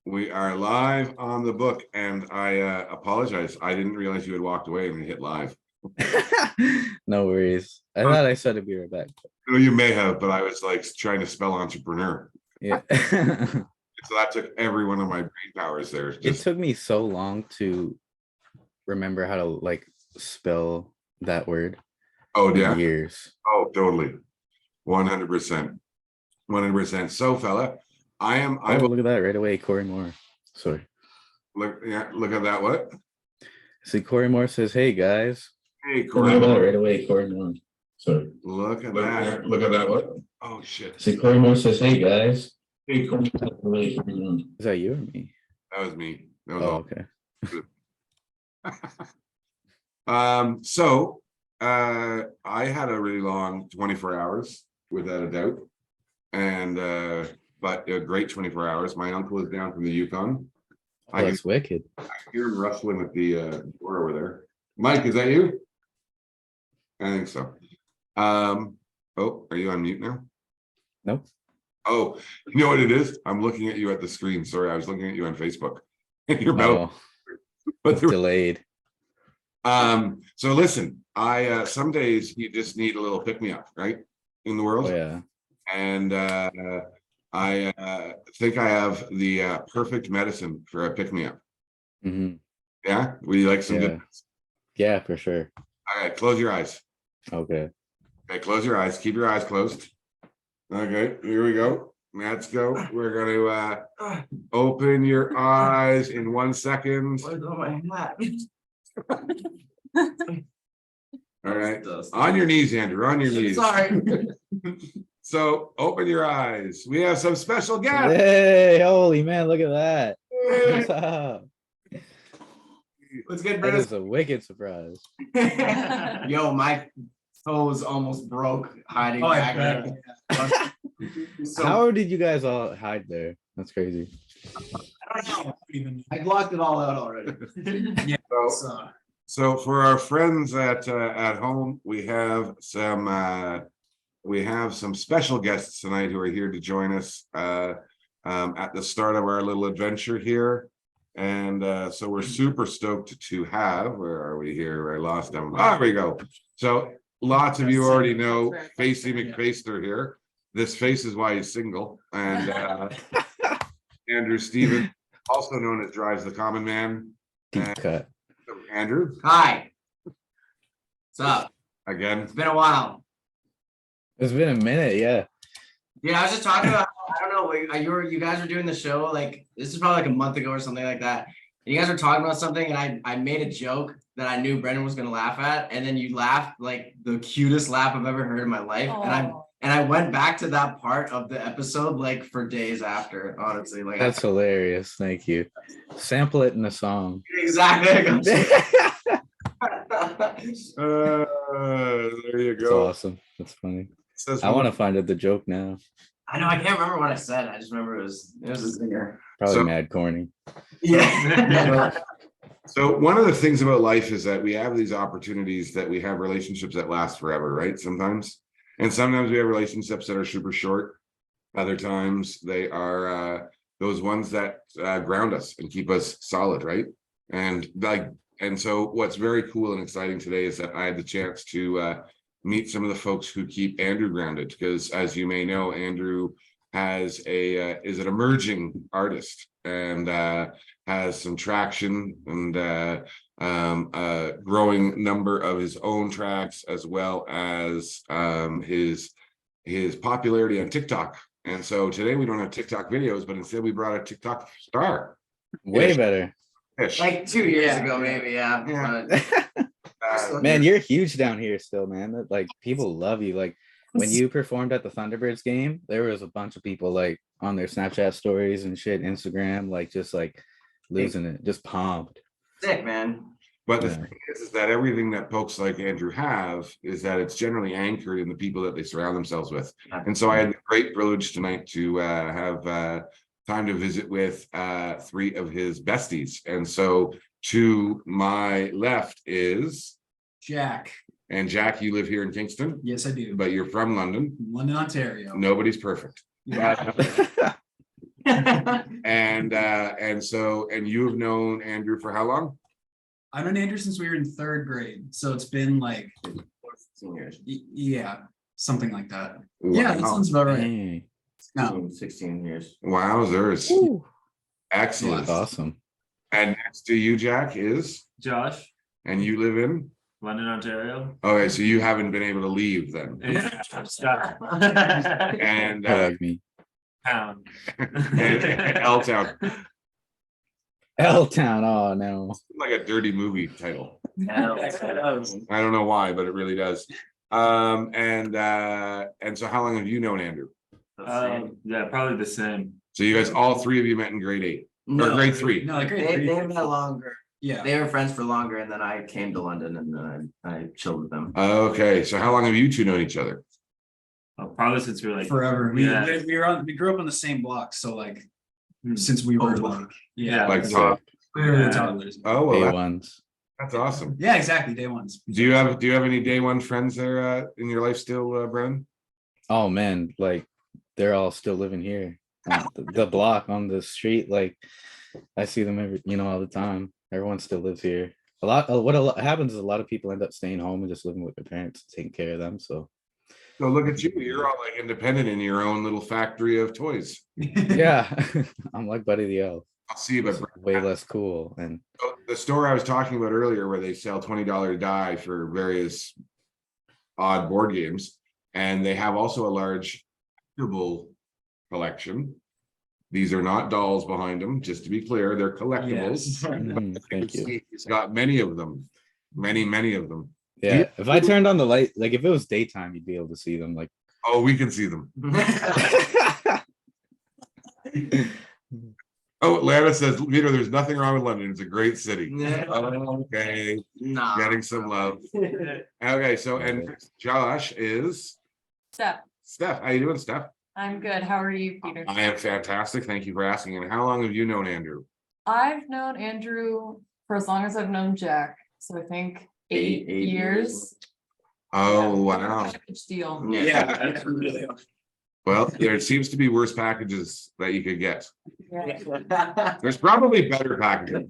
We are live on the book, and I apologize. I didn't realize you had walked away when you hit live. No worries. I thought I said to be right back. No, you may have, but I was like trying to spell entrepreneur. Yeah. So that took every one of my brain powers there. It took me so long to remember how to like spell that word. Oh yeah. Years. Oh, totally. 100%. 100%. So fella, look at that right away, Corey Moore. Sorry. Look at that. What? See, Corey Moore says, "Hey guys." Hey, Corey. Look at that right away, Corey Moore. Sorry. Look at that. Look at that. What? Oh shit. See, Corey Moore says, "Hey guys." Hey, Corey. Is that you or me? That was me. That was Oh, all. Okay. So I had a really long 24 hours, without a doubt. And but a great 24 hours. My uncle is down from the Yukon. Oh, that's wicked. I hear him rustling at the door over there. Mike, is that you? I think so. Oh, are you on mute now? Nope. Oh, you know what it is? I'm looking at you at the screen. Sorry, I was looking at you on Facebook. Your mouth. But delayed. So listen, I some days you just need a little pick-me-up, right? In the world. Oh, yeah. And I think I have the perfect medicine for a pick-me-up. Mm-hmm. Yeah, would you like some good? Yeah, for sure. All right, close your eyes. Okay. Okay, close your eyes. Keep your eyes closed. Okay, here we go. Let's go. We're going to open your eyes in 1 second. Where's all my hat? All right, on your knees, Andrew. On your knees. Sorry. So open your eyes. We have some special guests. Hey, holy man, look at that. What's up? What's good, That Bruce? is a wicked surprise. Yo, my toes almost broke hiding back there. So, How did you guys all hide there? That's crazy. I don't know. I blocked it all out already. Yeah. So for our friends at home, we have some special guests tonight who are here to join us at the start of our little adventure here. And so we're super stoked to have, where are we here? I lost them. Ah, there we go. So lots of you already know Facey McFaster here. This face is why he's single. And Andrew Stephen, also known as Drives the Common Man. Deep cut. Andrew. Hi. What's up? Again. It's been a while. It's been a minute, yeah. Yeah, I was just talking about, I don't know, you guys were doing the show, like, this is probably like a month ago or something like that. And you guys were talking about something, and I made a joke that I knew Brendan was gonna laugh at, and then you laughed like the cutest laugh I've ever heard in my life. And I went back to that part of the episode like for days after, honestly. Like That's hilarious. Thank you. Sample it in a song. Exactly. There you That's go. awesome. That's funny. I want to find out the joke now. I know, I can't remember what I said. I just remember it was a zinger. Probably mad corny. Yeah. So one of the things about life is that we have these opportunities that we have relationships that last forever, right? Sometimes. And sometimes we have relationships that are super short. Other times they are those ones that ground us and keep us solid, right? And so what's very cool and exciting today is that I had the chance to meet some of the folks who keep Andrew grounded, because as you may know, Andrew is an emerging artist and has some traction and a growing number of his own tracks, as well as his popularity on TikTok. And so today we don't have TikTok videos, but instead we brought a TikTok star. Way better. Like 2 years ago, maybe, yeah. Man, you're huge down here still, man. Like people love you. Like when you performed at the Thunderbirds game, there was a bunch of people like on their Snapchat stories and shit, Instagram, like just like losing it, just pumped. Sick, man. But the thing is that everything that folks like Andrew have is that it's generally anchored in the people that they surround themselves with. And so I had the great privilege tonight to have time to visit with 3 of his besties. And so to my left is Jack. And Jack, you live here in Kingston? Yes, I do. But you're from London? London, Ontario. Nobody's perfect. Yeah. And you have known Andrew for how long? I've known Andrew since we were in 3rd grade, so it's been like, 16 years. yeah, something like that. Yeah, that Wow. sounds about right. Dang, No, 16 years. Wowzers. woo, Excellent. that's awesome. And next to you, Jack, is, Josh, and you live in? London, Ontario. Okay, so you haven't been able to leave then. And Like me. Town. L Town, L Town. Oh no. like a dirty movie title. Yeah. I don't know why, but it really does. And so how long have you known Andrew? Yeah, probably the same. So you guys, all three of you met in grade 8 or No, grade 3? no, like grade they 3. met longer. Yeah. They were friends for longer, and then I came to London, and then I chilled with them. Okay, so how long have you two known each other? Probably since we were like Forever. Yeah. We grew up on the same block, so like since we were like, yeah, Like That's top? we were Yeah. toddlers. Oh, well, Day that- ones. that's awesome. Yeah, exactly. Day ones. Do you have any day one friends there in your life still, Brennan? Oh man, like they're all still living here. On the block on the street, like I see them all the time. Everyone still lives here. What happens is a lot of people end up staying home and just living with their parents, taking care of them. So So look at you, you're all like independent in your own little factory of toys. yeah, I'm like Buddy the Elf. I'll see you, but It's way less cool. And the store I was talking about earlier where they sell $20 die for various odd board games, and they have also a large collectible collection. These are not dolls behind them, just to be clear, they're collectibles. thank you. It's got many of them, many of them. Yeah, if I turned on the light, like if it was daytime, you'd be able to see them. Like Oh, we can see them. Oh, Lana says, Peter, there's nothing wrong with London. It's a great city. Okay, Nah. getting some love. Okay, so and Josh is Steph, Steph. How you doing, Steph? I'm good. How are you, Peter? I am fantastic. Thank you for asking. And how long have you known Andrew? I've known Andrew for as long as I've known Jack, so I think eight Eight years. Oh, Yeah. wow. Package deal. Yeah, that's really Well, there seems to be worse packages that you could get. Yeah. There's probably better packages.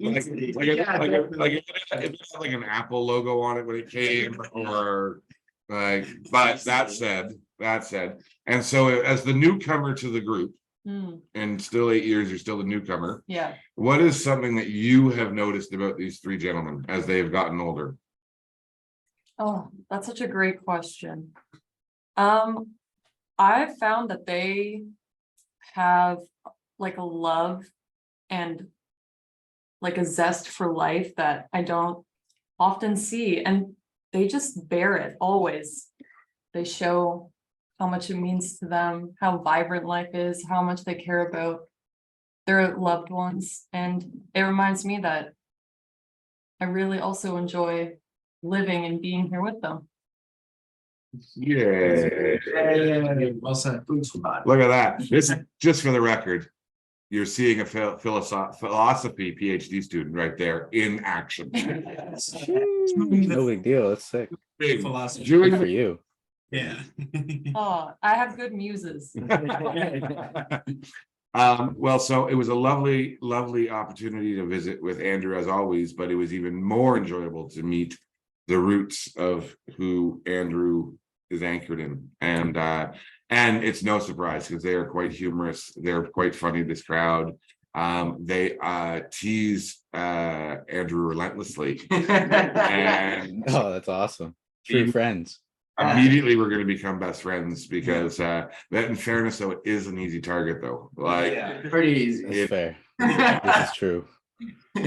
Like it had like an Apple logo on it when it came, or like, but that said, and so as the newcomer to the group, Hmm, and still 8 years, you're still the newcomer. yeah. What is something that you have noticed about these three gentlemen as they have gotten older? Oh, that's such a great question. I've found that they have like a love and like a zest for life that I don't often see, and they just bear it always. They show how much it means to them, how vibrant life is, how much they care about their loved ones, and it reminds me that I really also enjoy living and being here with them. Yeah. well said. Look at that. This, just for the record, you're seeing a philosophy PhD student right there in action. No big deal. That's sick. Big Philosophy. Good for Doing you. Yeah. Oh, I have good muses. well, so it was a lovely opportunity to visit with Andrew as always, but it was even more enjoyable to meet the roots of who Andrew is anchored in. And it's no surprise because they are quite humorous. They're quite funny, this crowd. They tease Andrew relentlessly. And Oh, that's awesome. True friends. immediately we're going to become best friends because that, in fairness, though, it is an easy target though. Like, Pretty easy. That's It- fair. This is true.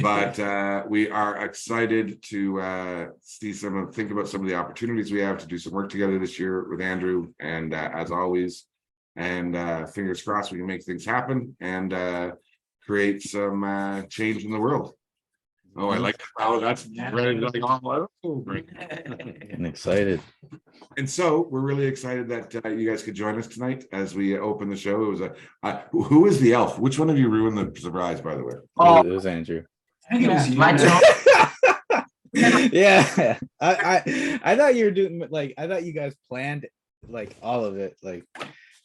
but we are excited to think about some of the opportunities we have to do some work together this year with Andrew, and as always, and fingers crossed we can make things happen and create some change in the world. Oh, I like that. Oh, that's ready to go. Getting excited. And so we're really excited that you guys could join us tonight as we open the show. It was who is the elf? Which one of you ruined the surprise, by the way? It was Andrew. I think it was you. My job. Yeah. I thought you were doing like I thought you guys planned like all of it. Like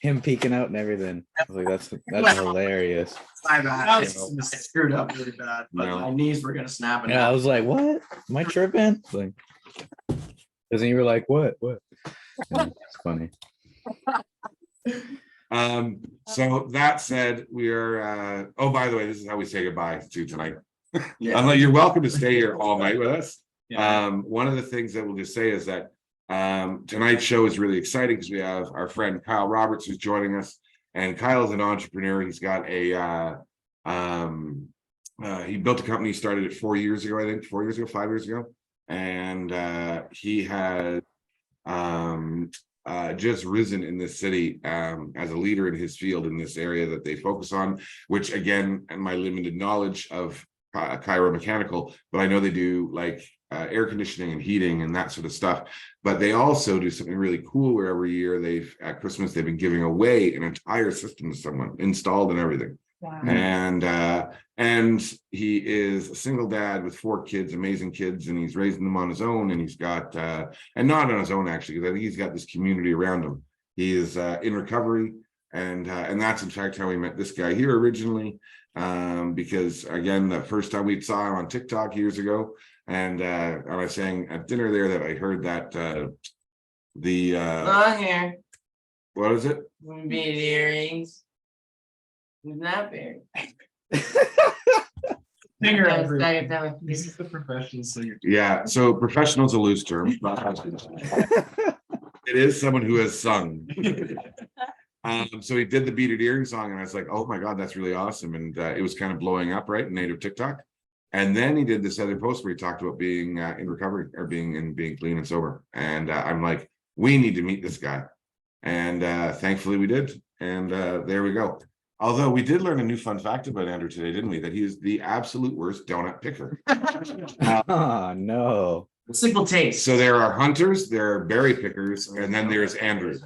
him peeking out and everything. I was like, that's hilarious. My bad. That I was- screwed up really bad, but No. my knees were gonna snap. Yeah, I was like, what? Am I tripping? Like, because then you were like, what? Yeah, it's funny. So that said, we are, oh, by the way, this is how we say goodbye to tonight. Yeah. Unless you're welcome to stay here all night with us. Yeah. One of the things that we'll just say is that tonight's show is really exciting because we have our friend Kyle Roberts who's joining us, and Kyle's an entrepreneur. He's got a he built a company, started it 4 years ago, I think 4 years ago, 5 years ago, and he had just risen in this city as a leader in his field in this area that they focus on, which again, and my limited knowledge of Kyro Mechanical, but I know they do like air conditioning and heating and that sort of stuff. But they also do something really cool where every year at Christmas they've been giving away an entire system to someone, installed and everything. Wow. And he is a single dad with 4 kids, amazing kids, and he's raising them on his own. And he's got and not on his own actually, because I think he's got this community around him. He is in recovery, and that's in fact how we met this guy here originally. Because again, the first time we saw him on TikTok years ago, and I was saying at dinner there that I heard that Not here. what is it? Bead earrings. Who's not there? Finger Yes, everywhere. that- This is the professional, so you're. Yeah, so professional's a loose term. It is someone who has sung. So he did the beaded earring song, and I was like, oh my God, that's really awesome. And it was kind of blowing up, right, in native TikTok. And then he did this other post where he talked about being in recovery or being clean and sober. And I'm like, we need to meet this guy. And thankfully we did. And there we go. Although we did learn a new fun fact about Andrew today, didn't we? That he is the absolute worst donut picker. Oh no. Simple taste. So there are hunters, there are berry pickers, and then there's Andrew.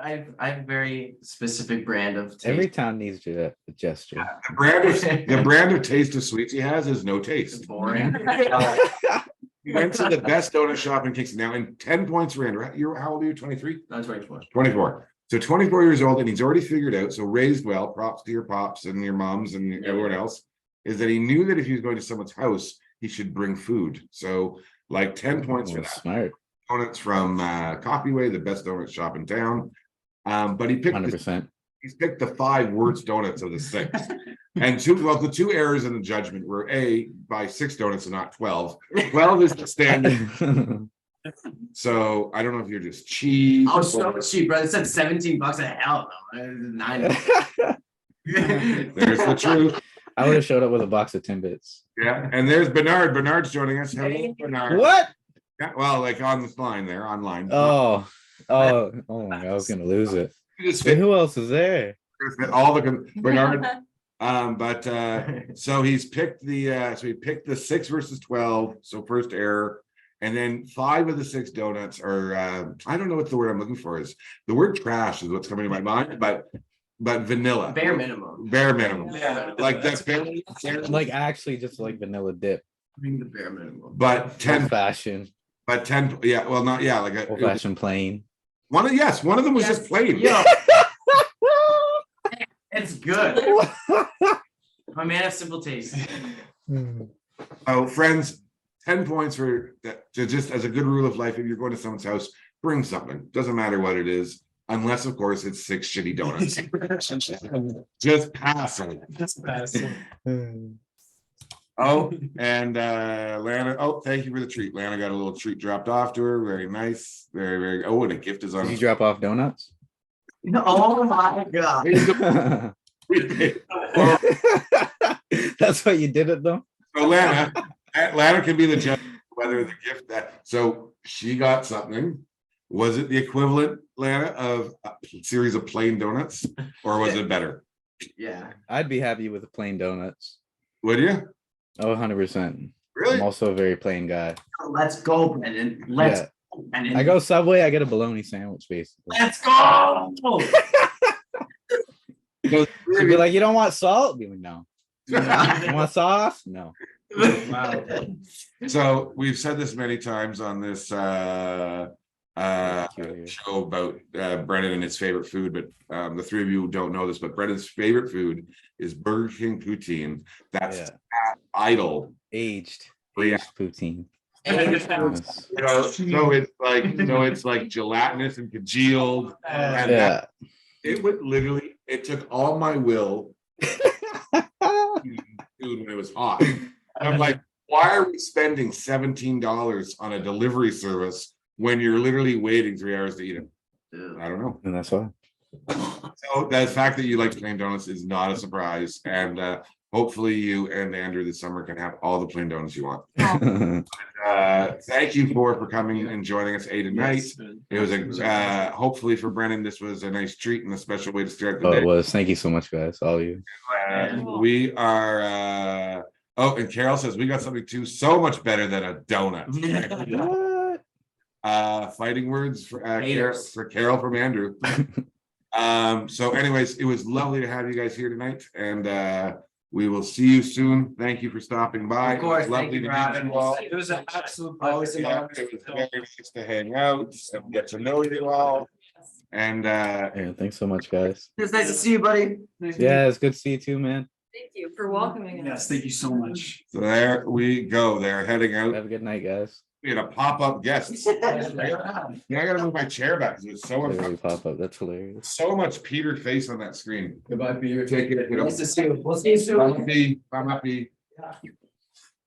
I have a very specific brand of taste. Every town needs a gesture. The brand of taste of sweets he has is no taste. Boring. He went to the best donut shop in Kingston. Now, in 10 points for Andrew. How old are you? 23? Not 24. 24. So 24 years old, and he's already figured out. So raised well, props to your pops and your moms and everyone else, is that he knew that if he was going to someone's house, he should bring food. So like 10 points for Oh, that. smart. Donuts from Coffeeway, the best donut shop in town. But he picked 100%. he's picked the 5 worst donuts of the 6. And the 2 errors in the judgment were A, buy 6 donuts and not 12. 12 is the standard. So I don't know if you're just cheap. Oh, so cheap, bro. It said $17 a hell no. $9. There's the truth. I would have showed up with a box of Timbits. Yeah. And there's Bernard. Bernard's joining us. Hello, Bernard. What? Yeah, well, like on this line there, online. Oh my God, I was gonna lose it. You just Wait, fit who else is there? all the Bernard. So he's picked he picked the 6 versus 12. So first error. And then 5 of the 6 donuts are I don't know what the word I'm looking for is. The word trash is what's coming to my mind, but vanilla. Bare minimum. Bare minimum. Yeah. Like that's bare, Like actually just like vanilla dip. Bring the bare minimum. but Old 10, fashioned. but 10, yeah, well, not yeah, like Old fashioned plain. one of them was just plain. Yo. It's good. I'm a man of simple taste. Oh, friends, 10 points for that. Just as a good rule of life, if you're going to someone's house, bring something. Doesn't matter what it is, unless of course it's 6 shitty donuts. Just pass it. That's best. Oh, and Lana. Oh, thank you for the treat. Lana got a little treat dropped off to her. Very nice. Very, very. Oh, and a gift is on. Did you drop off donuts? Oh my God. That's what you did it though. So Lana can be the judge of whether the gift that. So she got something. Was it the equivalent, Lana, of a series of plain donuts, or was it better? Yeah. I'd be happy with the plain donuts. Would you? Oh, 100%. Really? I'm also a very plain guy. Let's go, Brendan. Let's Yeah. go, Brendan. I go Subway, I get a bologna sandwich basically. Let's go. You'd be like, you don't want salt? Be like, no. You want sauce? No. Wow. So we've said this many times on this Curious. show about Brennan and his favorite food, but the three of you don't know this, but Brennan's favorite food is Burger King poutine. That's Yeah. idle. Aged Yeah. poutine. Aged Yes. So it's like gelatinous and congealed. And Yeah. it would literally, it took all my will food when it was hot. And I'm like, why are we spending $17 on a delivery service when you're literally waiting 3 hours to eat it? I don't know. And that's why. So the fact that you like plain donuts is not a surprise. And hopefully you and Andrew this summer can have all the plain donuts you want. Thank you for coming and joining us tonight. It was hopefully for Brennan, this was a nice treat and a special way to start the Oh, day. it was. Thank you so much, guys. All of you. We are oh, and Carol says we got something too so much better than a donut. What? Fighting words for Haters. Carol from Andrew. So anyways, it was lovely to have you guys here tonight, and we will see you soon. Thank you for stopping by. Of course, It was thank you for having all. us. It was an absolute Always an pleasure. honor. It was very nice to hang out and get to know you all. And Yeah, thanks so much, guys. It's nice to see you, buddy. Yeah, it's good to see you too, man. Thank you for welcoming us. Yes, thank you so much. so there we go. They're heading out. Have a good night, guys. We had a pop-up guest. Yeah, I gotta move my chair back because it's so Literally pop up. That's hilarious. so much Peter face on that screen. Goodbye, Peter. Take it. Nice to see you. We'll see you soon. I'm happy.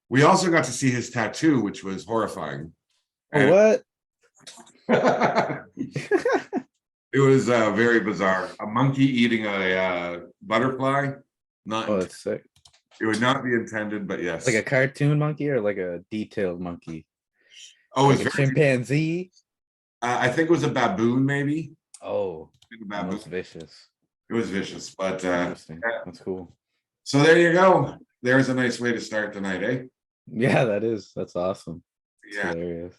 We also got to see his tattoo, which was horrifying. What? It was very bizarre. A monkey eating a butterfly. Not. Oh, that's sick. It would not be intended, but yes. Like a cartoon monkey or like a detailed monkey? Oh, it Like was a very, chimpanzee? I think it was a baboon, maybe. Oh, I think a baboon. that's vicious. It was vicious, but Interesting. That's cool. so there you go. There's a nice way to start the night, eh? Yeah, that is. That's awesome. It's Yeah. hilarious.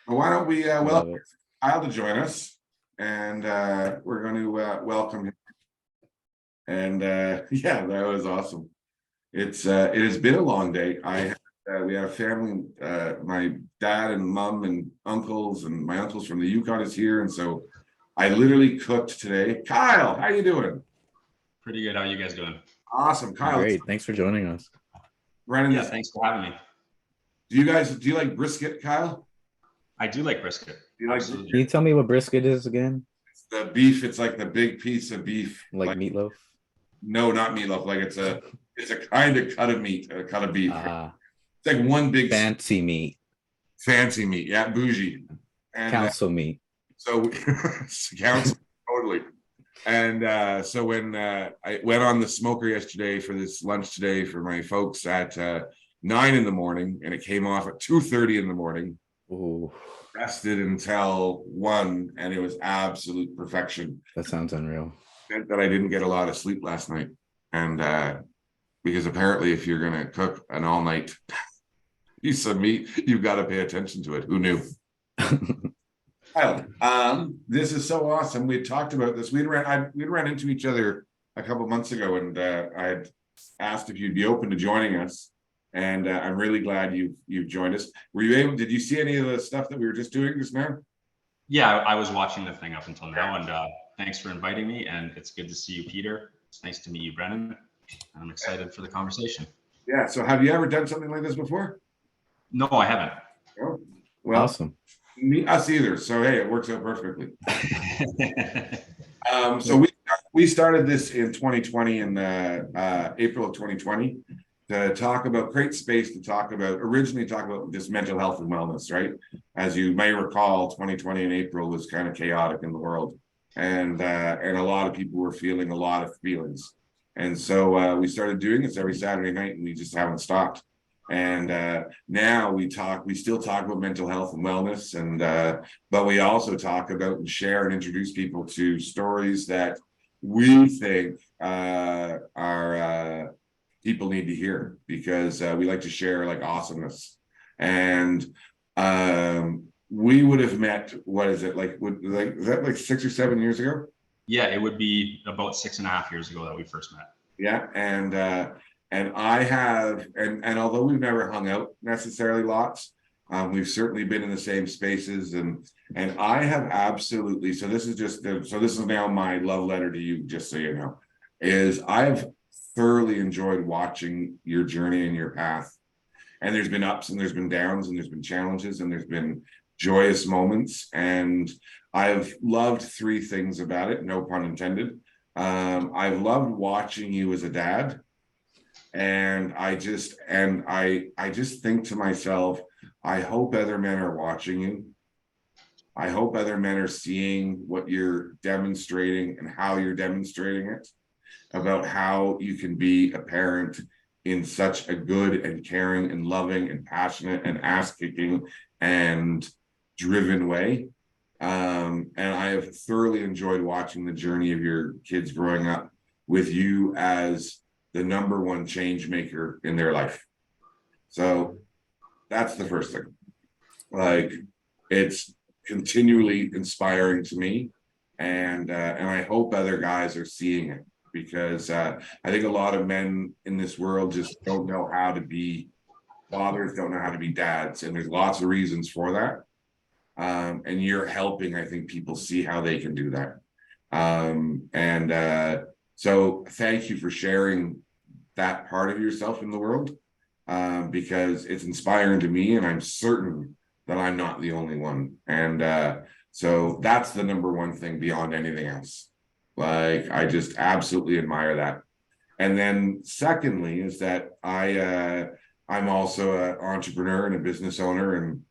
Well, why don't we Love welcome it. Kyle to join us, and we're going to welcome him. And yeah, that was awesome. It has been a long day. We have family. My dad and mom and uncles, and my uncles from the Yukon is here, and so I literally cooked today. Kyle, how you doing? Pretty good. How are you guys doing? Awesome, Kyle. Great. Thanks for joining us. Brennan, Yeah, thanks for having me. do you like brisket, Kyle? I do like brisket. Do you like Absolutely. Can you tell me what brisket is again? the beef? It's like the big piece of beef. Like meatloaf? No, not meatloaf. Like it's a kind of cut of meat, a cut of beef. Ah, It's like one big fancy meat. fancy meat. Yeah, bougie. And Council meat. so council totally. And so when I went on the smoker yesterday for this lunch today for my folks at 9 a.m, and it came off at 2:30 a.m. Ooh, Rested until 1, and it was absolute perfection. that sounds unreal. Meant that I didn't get a lot of sleep last night, and because apparently if you're gonna cook an all-night piece of meat, you've got to pay attention to it. Who knew? Kyle, this is so awesome. We talked about this. We'd ran into each other a couple months ago, and I had asked if you'd be open to joining us. And I'm really glad you've joined us. Did you see any of the stuff that we were just doing just now? Yeah, I was watching the thing up until now, and thanks for inviting me. And it's good to see you, Peter. It's nice to meet you, Brennan. I'm excited for the conversation. Yeah. So have you ever done something like this before? No, I haven't. No? Well, Awesome. us either. So hey, it works out perfectly. So we started this in 2020 in April of 2020 to talk about, create space to talk about, originally talk about just mental health and wellness, right? As you may recall, 2020 in April was kind of chaotic in the world, and a lot of people were feeling a lot of feelings. And so we started doing this every Saturday night, and we just haven't stopped. And now we still talk about mental health and wellness, and but we also talk about and share and introduce people to stories that we think are people need to hear, because we like to share like awesomeness. And we would have met, what is it, is that like 6 or 7 years ago? Yeah, it would be about 6.5 years ago that we first met. Yeah. And I have, and although we've never hung out necessarily lots, We've certainly been in the same spaces, and I have absolutely, so this is now my love letter to you, just so you know, is I've thoroughly enjoyed watching your journey and your path. And there's been ups and there's been downs and there's been challenges and there's been joyous moments. And I've loved three things about it, no pun intended. I've loved watching you as a dad. And I just think to myself, I hope other men are watching you. I hope other men are seeing what you're demonstrating and how you're demonstrating it, about how you can be a parent in such a good and caring and loving and passionate and ass-kicking and driven way. And I have thoroughly enjoyed watching the journey of your kids growing up with you as the number one change maker in their life. So that's the first thing. Like, it's continually inspiring to me, and I hope other guys are seeing it, because I think a lot of men in this world just don't know how to be fathers, don't know how to be dads, and there's lots of reasons for that. And you're helping, I think, people see how they can do that. So thank you for sharing that part of yourself in the world, because it's inspiring to me, and I'm certain that I'm not the only one. And so that's the number one thing beyond anything else. Like, I just absolutely admire that. And then secondly is that I'm also an entrepreneur and a business owner, and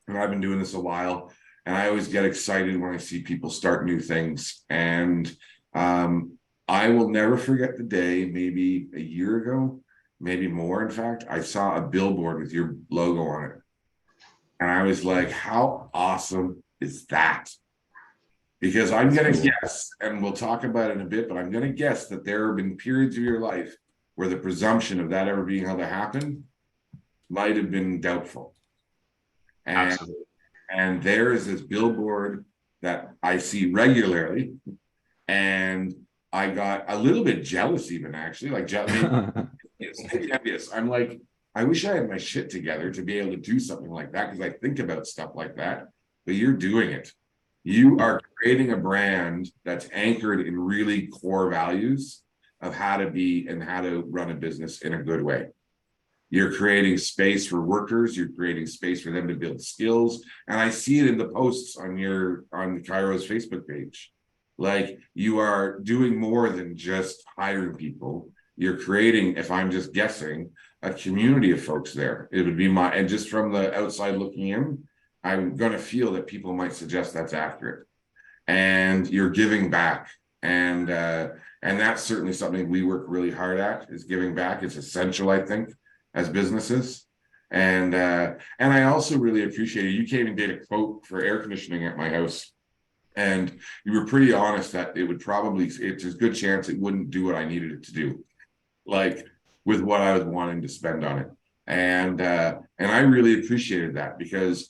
I've been doing this a while, and I always get excited when I see people start new things. And I will never forget the day, maybe a year ago, maybe more, in fact, I saw a billboard with your logo on it. And I was like, how awesome is that? Because I'm going to guess, and we'll talk about it in a bit, but I'm going to guess that there have been periods of your life where the presumption of that ever being able to happen might have been doubtful. And there is this billboard that I see regularly, and I got a little bit jealous, even, actually, like it's envious. I'm like, I wish I had my shit together to be able to do something like that, because I think about stuff like that, but you're doing it. You are creating a brand that's anchored in really core values of how to be and how to run a business in a good way. You're creating space for workers. You're creating space for them to build skills. And I see it in the posts on Kyro's Facebook page. Like, you are doing more than just hiring people. You're creating, if I'm just guessing, a community of folks there. It would be and just from the outside looking in, I'm going to feel that people might suggest that's accurate. And you're giving back. And that's certainly something we work really hard at, is giving back. It's essential, I think, as businesses. And I also really appreciate it. You came and did a quote for air conditioning at my house, and you were pretty honest that it would probably, it's a good chance it wouldn't do what I needed it to do, like with what I was wanting to spend on it. And I really appreciated that, because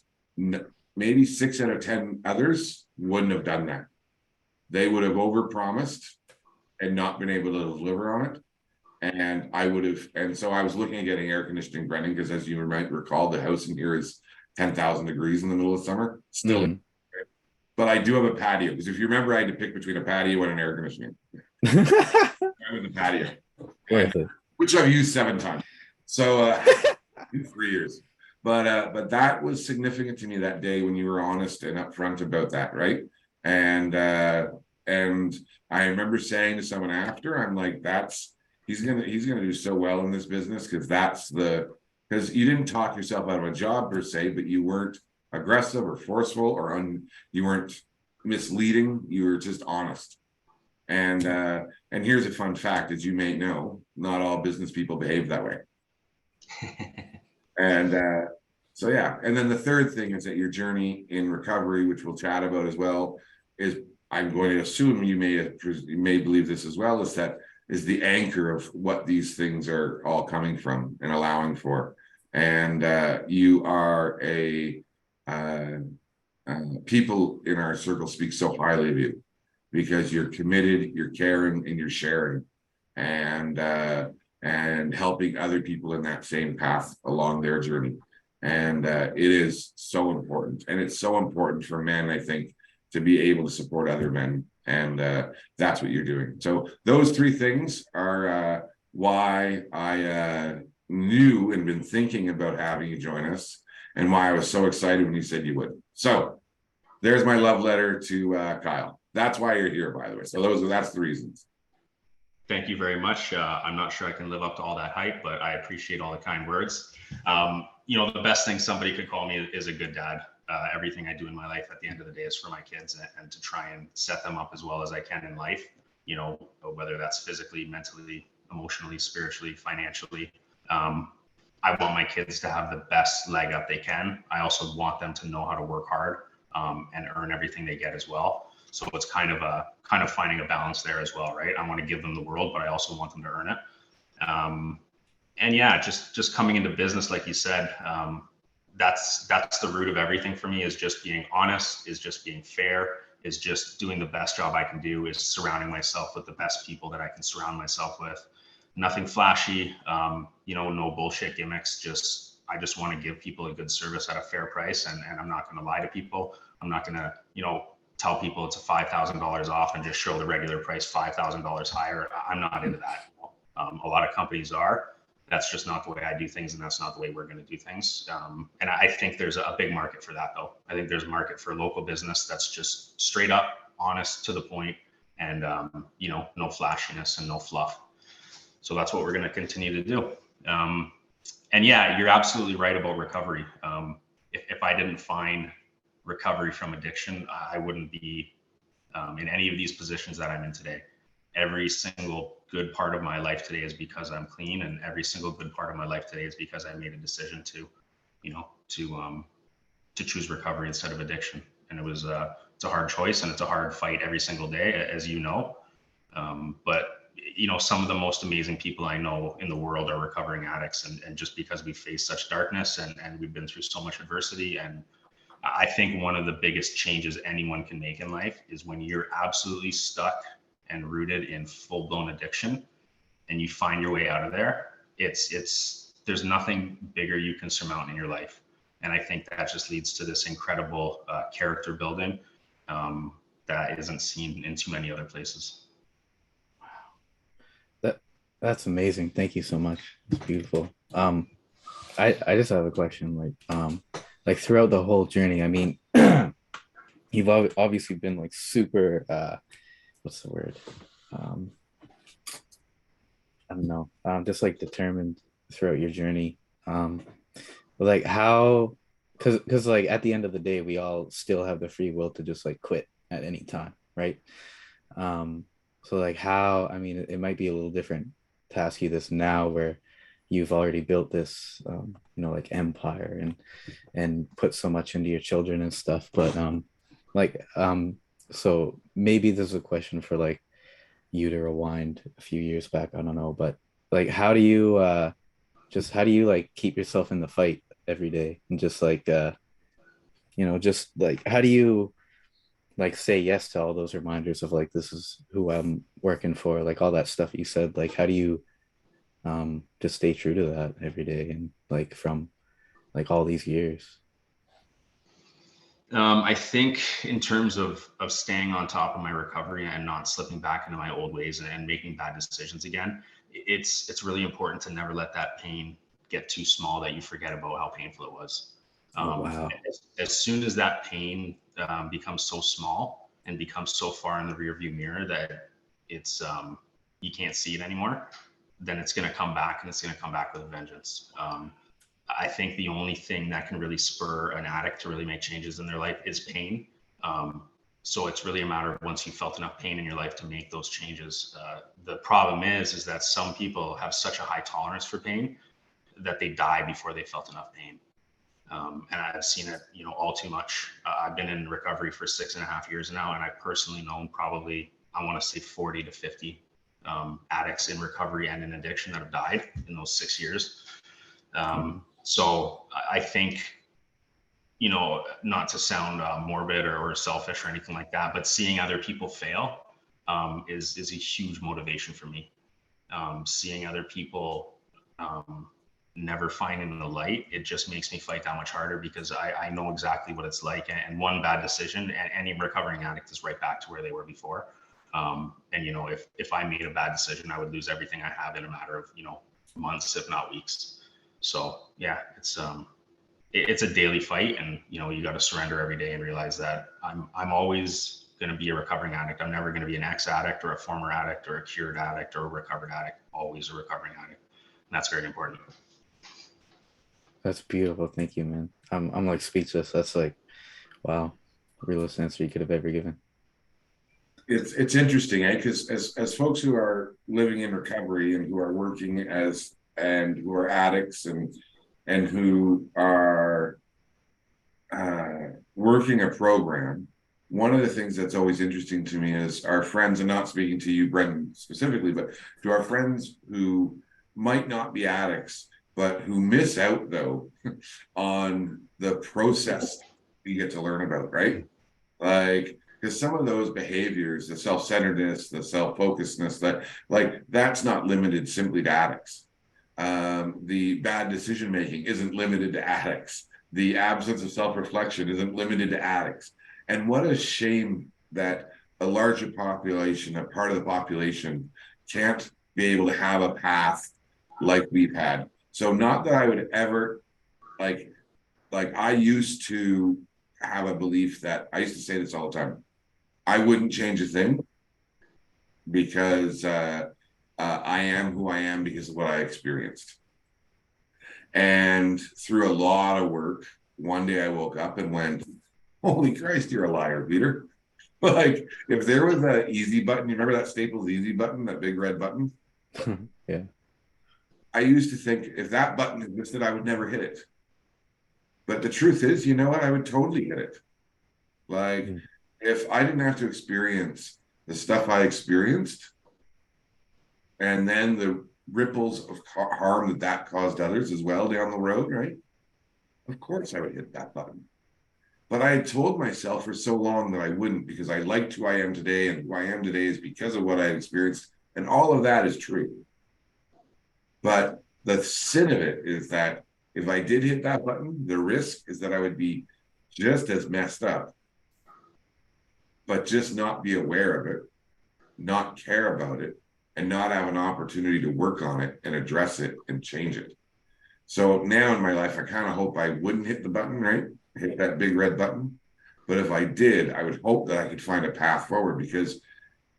maybe 6 out of 10 others wouldn't have done that. They would have overpromised and not been able to deliver on it. And I would have, and so I was looking at getting air conditioning, Brendan, because as you might recall, the house in here is 10,000 degrees in the middle of summer. Still, but I do have a patio, because if you remember, I had to pick between a patio and an air conditioning. I have the patio, which I've used 7 times. So 3 years. But that was significant to me that day when you were honest and upfront about that, right? And I remember saying to someone after, I'm like, he's gonna do so well in this business, because you didn't talk yourself out of a job per se, but you weren't aggressive or forceful or you weren't misleading. You were just honest. And here's a fun fact, as you may know, not all business people behave that way. And so yeah. And then the third thing is that your journey in recovery, which we'll chat about as well, is, I'm going to assume you may believe this as well, is the anchor of what these things are all coming from and allowing for. And you are people in our circle speak so highly of you, because you're committed, you're caring, and you're sharing, and helping other people in that same path along their journey. And it is so important. And it's so important for men, I think, to be able to support other men. And that's what you're doing. So those three things are why I knew and been thinking about having you join us, and why I was so excited when you said you would. So there's my love letter to Kyle. That's why you're here, by the way. So that's the reasons. Thank you very much. I'm not sure I can live up to all that hype, but I appreciate all the kind words. You know, the best thing somebody could call me is a good dad. Everything I do in my life at the end of the day is for my kids, and to try and set them up as well as I can in life, you know, whether that's physically, mentally, emotionally, spiritually, financially. I want my kids to have the best leg up they can. I also want them to know how to work hard and earn everything they get as well. So it's kind of finding a balance there as well, right? I want to give them the world, but I also want them to earn it. And yeah, just coming into business, like you said, that's the root of everything for me, is just being honest, is just being fair, is just doing the best job I can do, is surrounding myself with the best people that I can surround myself with. Nothing flashy, you know, no bullshit gimmicks. I just want to give people a good service at a fair price, and I'm not going to lie to people. I'm not going to, you know, tell people it's a $5,000 off and just show the regular price $5,000 higher. I'm not into that. A lot of companies are. That's just not the way I do things, and that's not the way we're going to do things. And I think there's a big market for that, though. I think there's a market for local business that's just straight up, honest, to the point, and you know, no flashiness and no fluff. So that's what we're going to continue to do. And yeah, you're absolutely right about recovery. If I didn't find recovery from addiction, I wouldn't be in any of these positions that I'm in today. Every single good part of my life today is because I'm clean, and every single good part of my life today is because I made a decision to, you know, to choose recovery instead of addiction. And it's a hard choice, and it's a hard fight every single day, as you know. But you know, some of the most amazing people I know in the world are recovering addicts, and just because we face such darkness and we've been through so much adversity. And I think one of the biggest changes anyone can make in life is when you're absolutely stuck and rooted in full-blown addiction and you find your way out of there. There's nothing bigger you can surmount in your life. And I think that just leads to this incredible character building that isn't seen in too many other places. That's amazing. Thank you so much. It's beautiful. I just have a question, like throughout the whole journey, I mean, you've obviously been like super what's the word? I don't know. Just like determined throughout your journey. But like how, because like at the end of the day, we all still have the free will to just like quit at any time, right? So like how, I mean, it might be a little different to ask you this now, where you've already built this, you know, like empire and put so much into your children and stuff. But so maybe there's a question for like you to rewind a few years back. I don't know, but like, how do you like keep yourself in the fight every day, and just like, you know, just like, how do you like say yes to all those reminders of like, this is who I'm working for, like all that stuff you said, like, how do you just stay true to that every day, and like from like all these years? I think in terms of staying on top of my recovery and not slipping back into my old ways and making bad decisions again, it's really important to never let that pain get too small that you forget about how painful it was. Wow. As soon as that pain becomes so small and becomes so far in the rearview mirror that it's you can't see it anymore, then it's going to come back, and it's going to come back with a vengeance. I think the only thing that can really spur an addict to really make changes in their life is pain. So it's really a matter of, once you've felt enough pain in your life to make those changes. The problem is that some people have such a high tolerance for pain that they die before they felt enough pain. And I've seen it, you know, all too much. I've been in recovery for 6.5 years now, and I personally know probably, I want to say 40 to 50 addicts in recovery and in addiction that have died in those 6 years. So I think, you know, not to sound morbid or selfish or anything like that, but seeing other people fail is a huge motivation for me. Seeing other people never finding the light, it just makes me fight that much harder because I know exactly what it's like. And one bad decision and any recovering addict is right back to where they were before. And, you know, if I made a bad decision, I would lose everything I have in a matter of, you know, months, if not weeks. So yeah, it's a daily fight, and, you know, you got to surrender every day and realize that I'm always going to be a recovering addict. I'm never going to be an ex-addict or a former addict or a cured addict or a recovered addict, always a recovering addict. And that's very important. That's beautiful. Thank you, man. I'm like speechless. That's like, wow, realest answer you could have ever given. It's interesting, eh? Because as folks who are living in recovery and who are working and who are addicts and who are working a program, one of the things that's always interesting to me is our friends, and not speaking to you, Brendan, specifically, but to our friends who might not be addicts, but who miss out, though, on the process you get to learn about, right? Like, because some of those behaviors, the self-centeredness, the self-focusedness, that's not limited simply to addicts. The bad decision making isn't limited to addicts. The absence of self-reflection isn't limited to addicts. And what a shame that a larger population, a part of the population, can't be able to have a path like we've had. So not that I would ever, like I used to have a belief that, I used to say this all the time, I wouldn't change a thing because I am who I am because of what I experienced. And through a lot of work, one day I woke up and went, holy Christ, you're a liar, Peter. Like, if there was that easy button, you remember that Staples easy button, that big red button? Yeah. I used to think if that button existed, I would never hit it. But the truth is, you know what? I would totally hit it. Like, if I didn't have to experience the stuff I experienced, and then the ripples of harm that caused others as well down the road, right? Of course I would hit that button. But I had told myself for so long that I wouldn't, because I liked who I am today, and who I am today is because of what I experienced. And all of that is true. But the sin of it is that if I did hit that button, the risk is that I would be just as messed up, but just not be aware of it, not care about it, and not have an opportunity to work on it and address it and change it. So now in my life, I kind of hope I wouldn't hit the button, right? Hit that big red button. But if I did, I would hope that I could find a path forward, because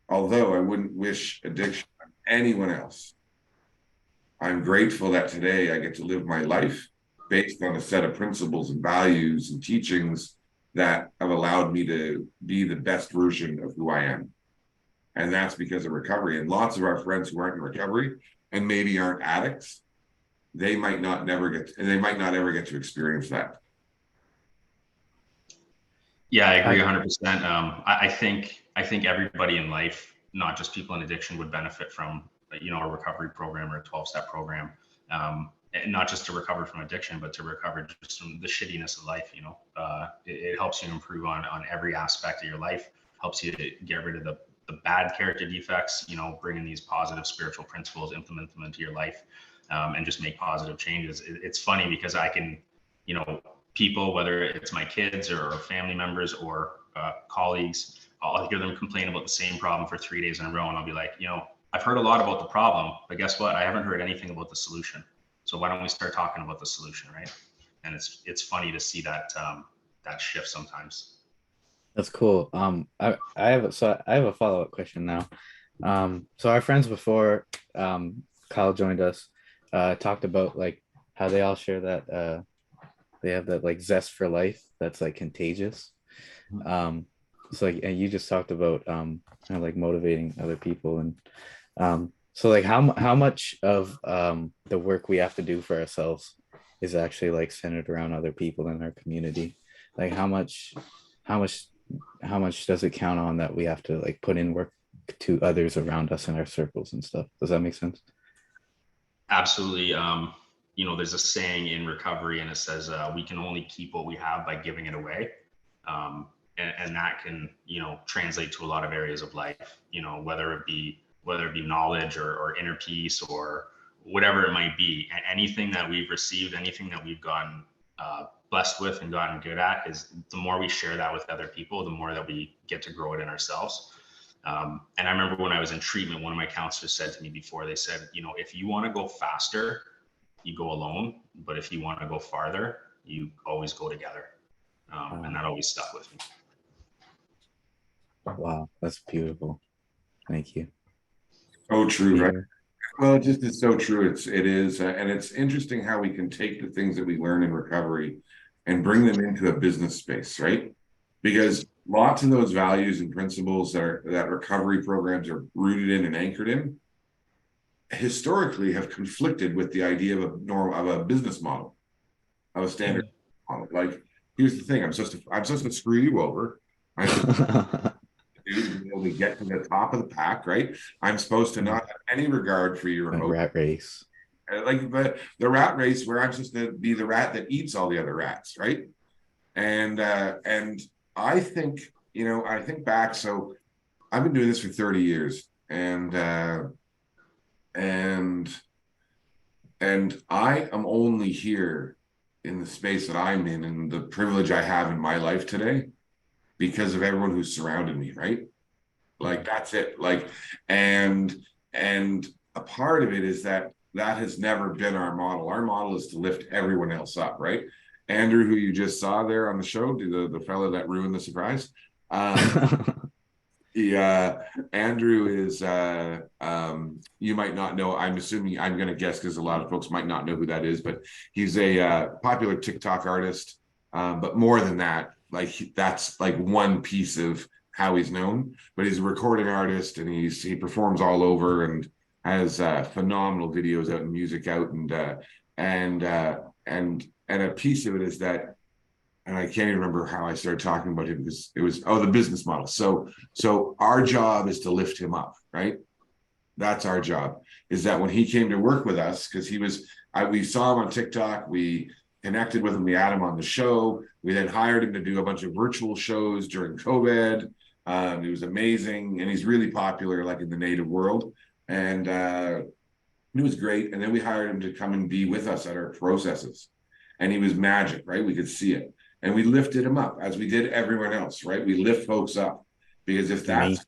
although I wouldn't wish addiction on anyone else, I'm grateful that today I get to live my life based on a set of principles and values and teachings that have allowed me to be the best version of who I am. And that's because of recovery. And lots of our friends who aren't in recovery and maybe aren't addicts, they might not ever get to experience that. Yeah, I agree 100%. I think everybody in life, not just people in addiction, would benefit from, you know, a recovery program or a 12-step program. And not just to recover from addiction, but to recover just from the shittiness of life. You know, it helps you improve on every aspect of your life, helps you to get rid of the bad character defects, you know, bring in these positive spiritual principles, implement them into your life, and just make positive changes. It's funny because I can, you know, people, whether it's my kids or family members or colleagues, I'll hear them complain about the same problem for 3 days in a row. And I'll be like, you know, I've heard a lot about the problem, but guess what? I haven't heard anything about the solution. So why don't we start talking about the solution, right? And it's funny to see that that shift sometimes. That's cool. I have a follow-up question now. So our friends before Kyle joined us talked about like how they all share that they have that like zest for life that's like contagious. So like, and you just talked about kind of like motivating other people, and so like how much of the work we have to do for ourselves is actually like centered around other people in our community? Like how much does it count on that we have to like put in work to others around us in our circles and stuff? Does that make sense? Absolutely. You know, there's a saying in recovery, and it says we can only keep what we have by giving it away. And that can, you know, translate to a lot of areas of life, you know, whether it be knowledge or inner peace or whatever it might be. And anything that we've received, anything that we've gotten blessed with and gotten good at, is the more we share that with other people, the more that we get to grow it in ourselves. And I remember when I was in treatment, one of my counselors said to me before, they said, you know, if you want to go faster, you go alone, but if you want to go farther, you always go together. And that always stuck with me. Wow, that's beautiful. Thank you. Oh, true, right? Peter. Well, it just is so true. It is, and it's interesting how we can take the things that we learn in recovery and bring them into a business space, right? Because lots of those values and principles that recovery programs are rooted in and anchored in, historically have conflicted with the idea of a business model, of a standard model. Like, here's the thing: I'm supposed to screw you over. I'm supposed to be able to get to the top of the pack, right? I'm supposed to not have any regard for your A emotions. rat race. Like the rat race where I'm supposed to be the rat that eats all the other rats, right? And I think, you know, I think back, so I've been doing this for 30 years, and I am only here in the space that I'm in and the privilege I have in my life today because of everyone who's surrounded me, right? Like, that's it. Like, and a part of it is that has never been our model. Our model is to lift everyone else up, right? Andrew, who you just saw there on the show, the fellow that ruined the surprise. Andrew is you might not know, I'm assuming, I'm going to guess because a lot of folks might not know who that is, but he's a popular TikTok artist, but more than that, like, that's like one piece of how he's known, but he's a recording artist, and he performs all over and has phenomenal videos out and music out, and a piece of it is that, and I can't even remember how I started talking about him, because it was, the business model. So our job is to lift him up, right? That's our job. Is that when he came to work with us, because we saw him on TikTok, we connected with him, we had him on the show, we then hired him to do a bunch of virtual shows during COVID. He was amazing, and he's really popular, like, in the native world, and it was great. And then we hired him to come and be with us at our processes, and he was magic, right? We could see it. And we lifted him up as we did everyone else, right? We lift folks up, because if that's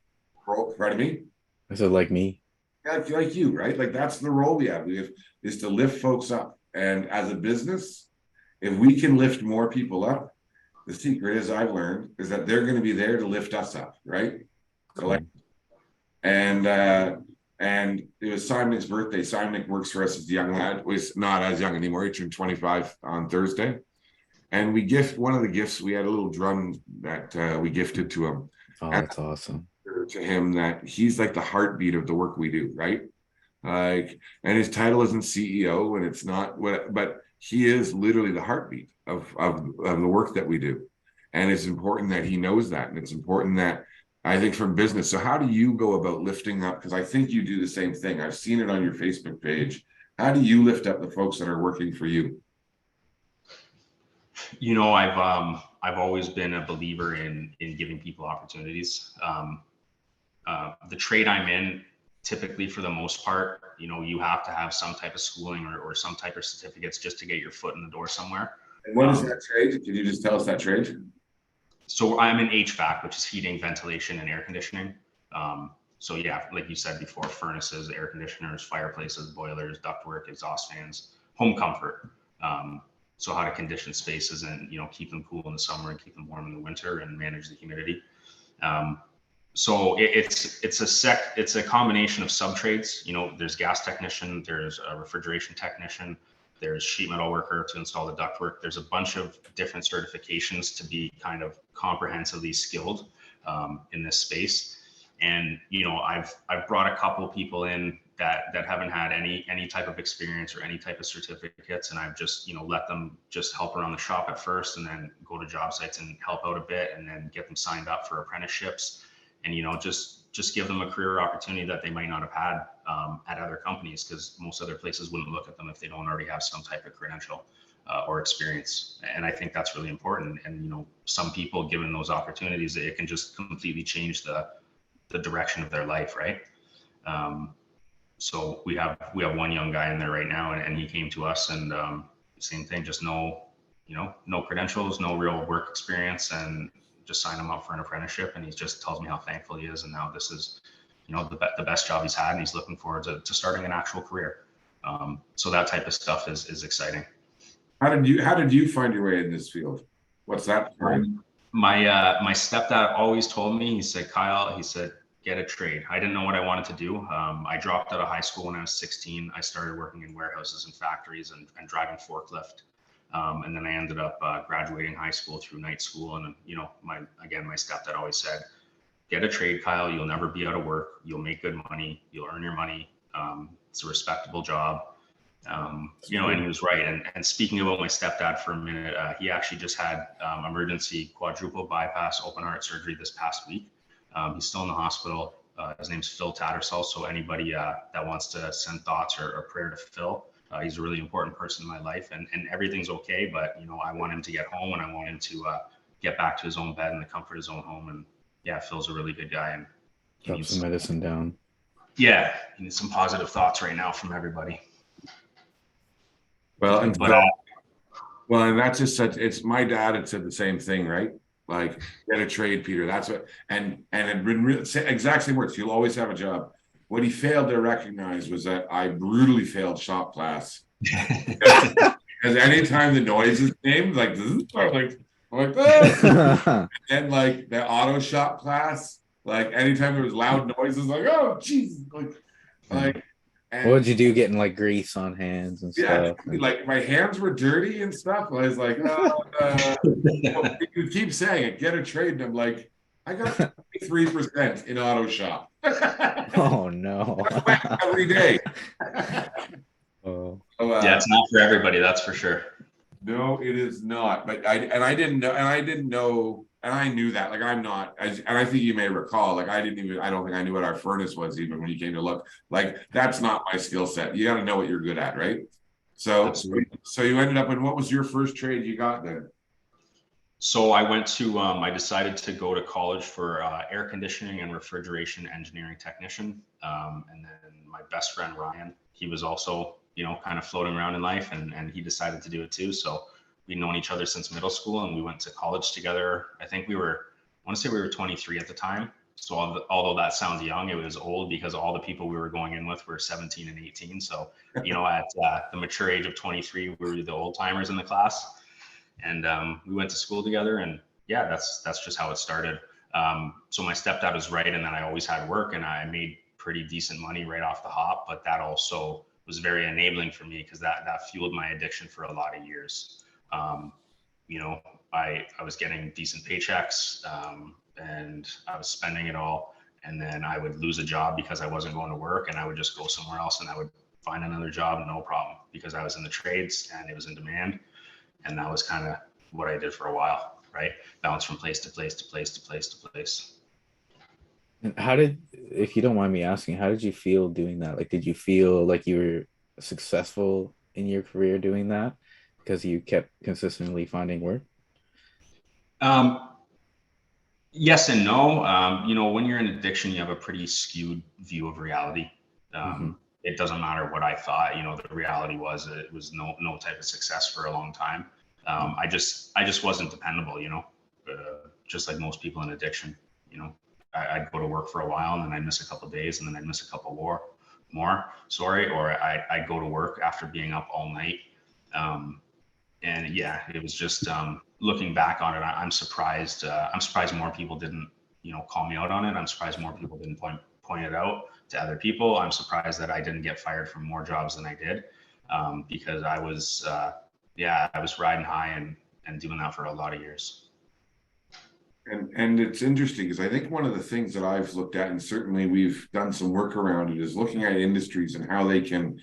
pardon me? I said, like me. Like you, right? Like, that's the role we have is to lift folks up. And as a business, if we can lift more people up, the secret, as I've learned, is that they're going to be there to lift us up, right? So, like, and it was Simon's birthday. Simon works for us as a young lad. Was not as young anymore. He turned 25 on Thursday. And one of the gifts, we had a little drum that we gifted to him. Oh, that's awesome. To him, that he's like the heartbeat of the work we do, right? Like, and his title isn't CEO, and it's not what, but he is literally the heartbeat of the work that we do. And it's important that he knows that. And it's important that, I think, from business. So how do you go about lifting up? Because I think you do the same thing. I've seen it on your Facebook page. How do you lift up the folks that are working for you? You know, I've always been a believer in giving people opportunities. The trade I'm in, typically, for the most part, you know, you have to have some type of schooling or some type of certificates just to get your foot in the door somewhere. And what is that trade? Can you just tell us that trade? So I'm in HVAC, which is heating, ventilation, and air conditioning. So yeah, like you said before, furnaces, air conditioners, fireplaces, boilers, ductwork, exhaust fans, home comfort. So how to condition spaces and, you know, keep them cool in the summer and keep them warm in the winter and manage the humidity. So it's a combination of sub trades. You know, there's gas technician, there's a refrigeration technician, there's sheet metal worker to install the ductwork. There's a bunch of different certifications to be kind of comprehensively skilled in this space. And, you know, I've brought a couple of people in that haven't had any type of experience or any type of certificates, and I've just, you know, let them just help around the shop at first, and then go to job sites and help out a bit, and then get them signed up for apprenticeships, and, you know, just give them a career opportunity that they might not have had at other companies, because most other places wouldn't look at them if they don't already have some type of credential or experience. And I think that's really important. And, you know, some people, given those opportunities, it can just completely change the direction of their life, right? So we have one young guy in there right now, and he came to us, and same thing, just no credentials, no real work experience, and just sign him up for an apprenticeship. And he just tells me how thankful he is, and now this is, the best job he's had, and he's looking forward to starting an actual career. So that type of stuff is exciting. How did you find your way in this field? What's that story? My stepdad always told me, he said, Kyle, he said, get a trade. I didn't know what I wanted to do. I dropped out of high school when I was 16. I started working in warehouses and factories and driving forklift. And then I ended up graduating high school through night school. And my stepdad always said, get a trade, Kyle. You'll never be out of work. You'll make good money. You'll earn your money. It's a respectable job. And he was right. And speaking about my stepdad for a minute, he actually just had emergency quadruple bypass open heart surgery this past week. He's still in the hospital. His name's Phil Tattersall. So anybody that wants to send thoughts or prayer to Phil, he's a really important person in my life, and everything's okay. But I want him to get home, and I want him to get back to his own bed and the comfort of his own home. And yeah, Phil's a really good guy, and Drop some medicine down. Yeah, he needs some positive thoughts right now from everybody. Well, and that's just such. It's my dad had said the same thing, right? Like, get a trade, Peter. That's what, and it been exact same words. You'll always have a job. What he failed to recognize was that I brutally failed shop class. Because anytime the noises came, like, I'm like, oh. And like the auto shop class, like anytime there was loud noises, like, oh, jeez, like. And what would you do getting like grease on hands and stuff? Like my hands were dirty and stuff. I was like, you keep saying it, get a trade. And I'm like, I got 3% in auto shop. Oh no. Every day. Oh. So, yeah, it's not for everybody, that's for sure. No, it is not. But I didn't know, and I knew that. Like, I'm not, and I think you may recall, like, I don't think I knew what our furnace was even when you came to look. Like, that's not my skill set. You got to know what you're good at, right? So, Absolutely. So you ended up in, what was your first trade you got then? So I went to, I decided to go to college for air conditioning and refrigeration engineering technician. And then my best friend, Ryan, he was also, kind of floating around in life, and he decided to do it too. So we'd known each other since middle school, and we went to college together. I think I want to say we were 23 at the time. So although that sounds young, it was old because all the people we were going in with were 17 and 18. So, at the mature age of 23, we were the old timers in the class. And we went to school together, and yeah, that's just how it started. So my stepdad was right, and then I always had work, and I made pretty decent money right off the hop. But that also was very enabling for me because that fueled my addiction for a lot of years. I was getting decent paychecks, and I was spending it all, and then I would lose a job because I wasn't going to work, and I would just go somewhere else, and I would find another job, no problem, because I was in the trades and it was in demand. And that was kind of what I did for a while, right? Bounce from place to place to place to place to place. And if you don't mind me asking, how did you feel doing that? Like, did you feel like you were successful in your career doing that because you kept consistently finding work? Yes and no. When you're in addiction, you have a pretty skewed view of reality. It doesn't matter what I thought, the reality was it was no type of success for a long time. I just wasn't dependable, just like most people in addiction. I'd go to work for a while, and then I'd miss a couple of days, and then I'd miss a couple more, or I'd go to work after being up all night. And yeah, it was just, looking back on it, I'm surprised more people didn't, call me out on it. I'm surprised more people didn't point it out to other people. I'm surprised that I didn't get fired from more jobs than I did, because I was riding high and doing that for a lot of years. And it's interesting because I think one of the things that I've looked at, and certainly we've done some work around it, is looking at industries and how they can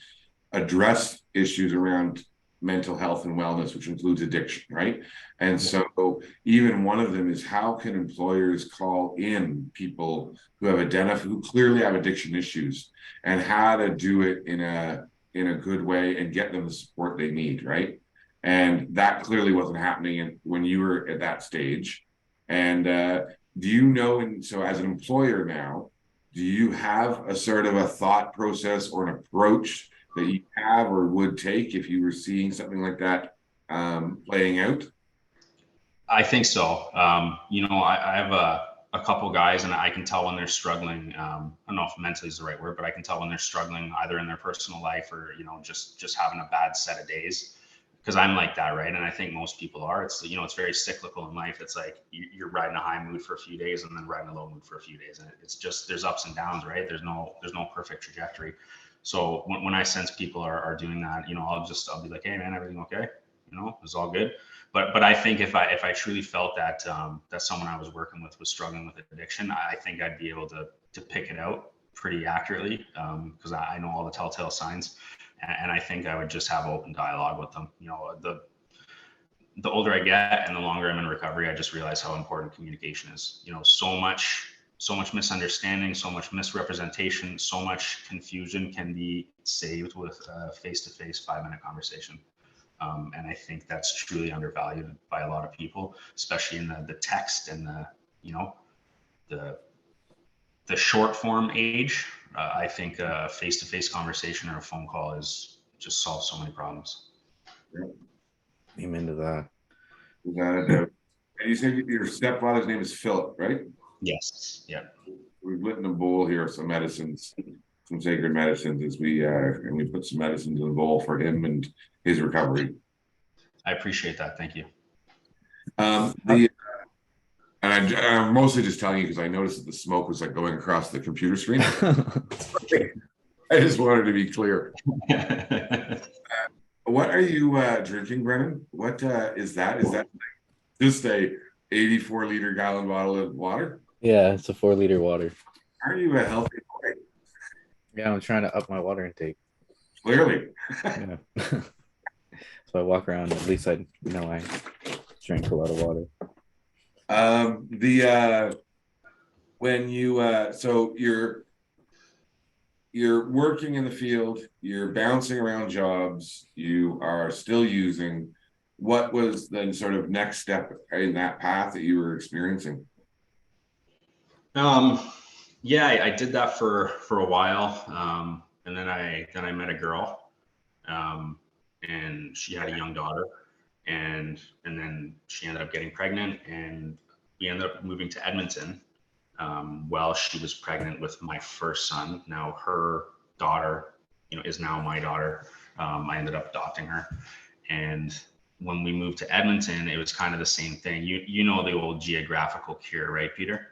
address issues around mental health and wellness, which includes addiction, right? And so even one of them is, how can employers call in people who clearly have addiction issues, and how to do it in a good way and get them the support they need, right? And that clearly wasn't happening when you were at that stage. And so as an employer now, do you have a sort of a thought process or an approach that you have or would take if you were seeing something like that playing out? I think so. I have a couple guys, and I can tell when they're struggling. I don't know if mentally is the right word, but I can tell when they're struggling either in their personal life or, just having a bad set of days. Because I'm like that, right? And I think most people are. It's it's very cyclical in life. It's like you're riding a high mood for a few days and then riding a low mood for a few days, and it's just there's ups and downs, right? There's no perfect trajectory. So when I sense people are doing that, I'll be like, hey man, everything okay? It's all good. But I think if I truly felt that that someone I was working with was struggling with addiction, I think I'd be able to pick it out pretty accurately because I know all the telltale signs. And I think I would just have open dialogue with them. The older I get and the longer I'm in recovery, I just realize how important communication is. So much misunderstanding, so much misrepresentation, so much confusion can be saved with a face-to-face 5-minute conversation. And I think that's truly undervalued by a lot of people, especially in the text and the short form age. I think a face-to-face conversation or a phone call is just solves so many problems. Amen to that. Without a doubt. And you said your stepfather's name is Philip, right? Yes. Yeah. We've lit in a bowl here some medicines, some sacred medicines as and we put some medicines in the bowl for him and his recovery. I appreciate that. Thank you. And I'm mostly just telling you because I noticed that the smoke was like going across the computer screen. I just wanted to be clear. What are you drinking, Brennan? What is that? Is that just a 84-liter gallon bottle of water? Yeah, it's a 4-liter water. Are you a healthy boy? Yeah, I'm trying to up my water intake. Clearly. Yeah. So I walk around, at least I drink a lot of water. When you so you're working in the field, you're bouncing around jobs, you are still using. What was the sort of next step in that path that you were experiencing? Yeah, I did that for a while, and then I met a girl, and she had a young daughter, and then she ended up getting pregnant, and we ended up moving to Edmonton. While she was pregnant with my first son. Now her daughter, is now my daughter. I ended up adopting her, and when we moved to Edmonton, it was kind of the same thing. You know the old geographical cure, right, Peter?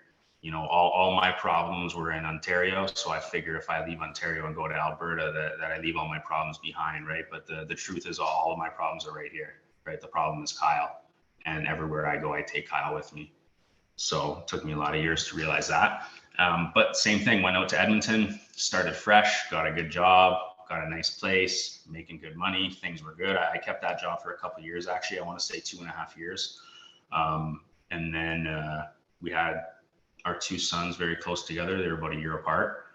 All my problems were in Ontario, so I figure if I leave Ontario and go to Alberta, that I leave all my problems behind, right? But the truth is, all of my problems are right here, right? The problem is Kyle, and everywhere I go, I take Kyle with me. So it took me a lot of years to realize that. But same thing, went out to Edmonton, started fresh, got a good job, got a nice place, making good money. Things were good. I kept that job for a couple of years. Actually, I want to say 2.5 years. And then we had our 2 sons very close together. They were about a year apart.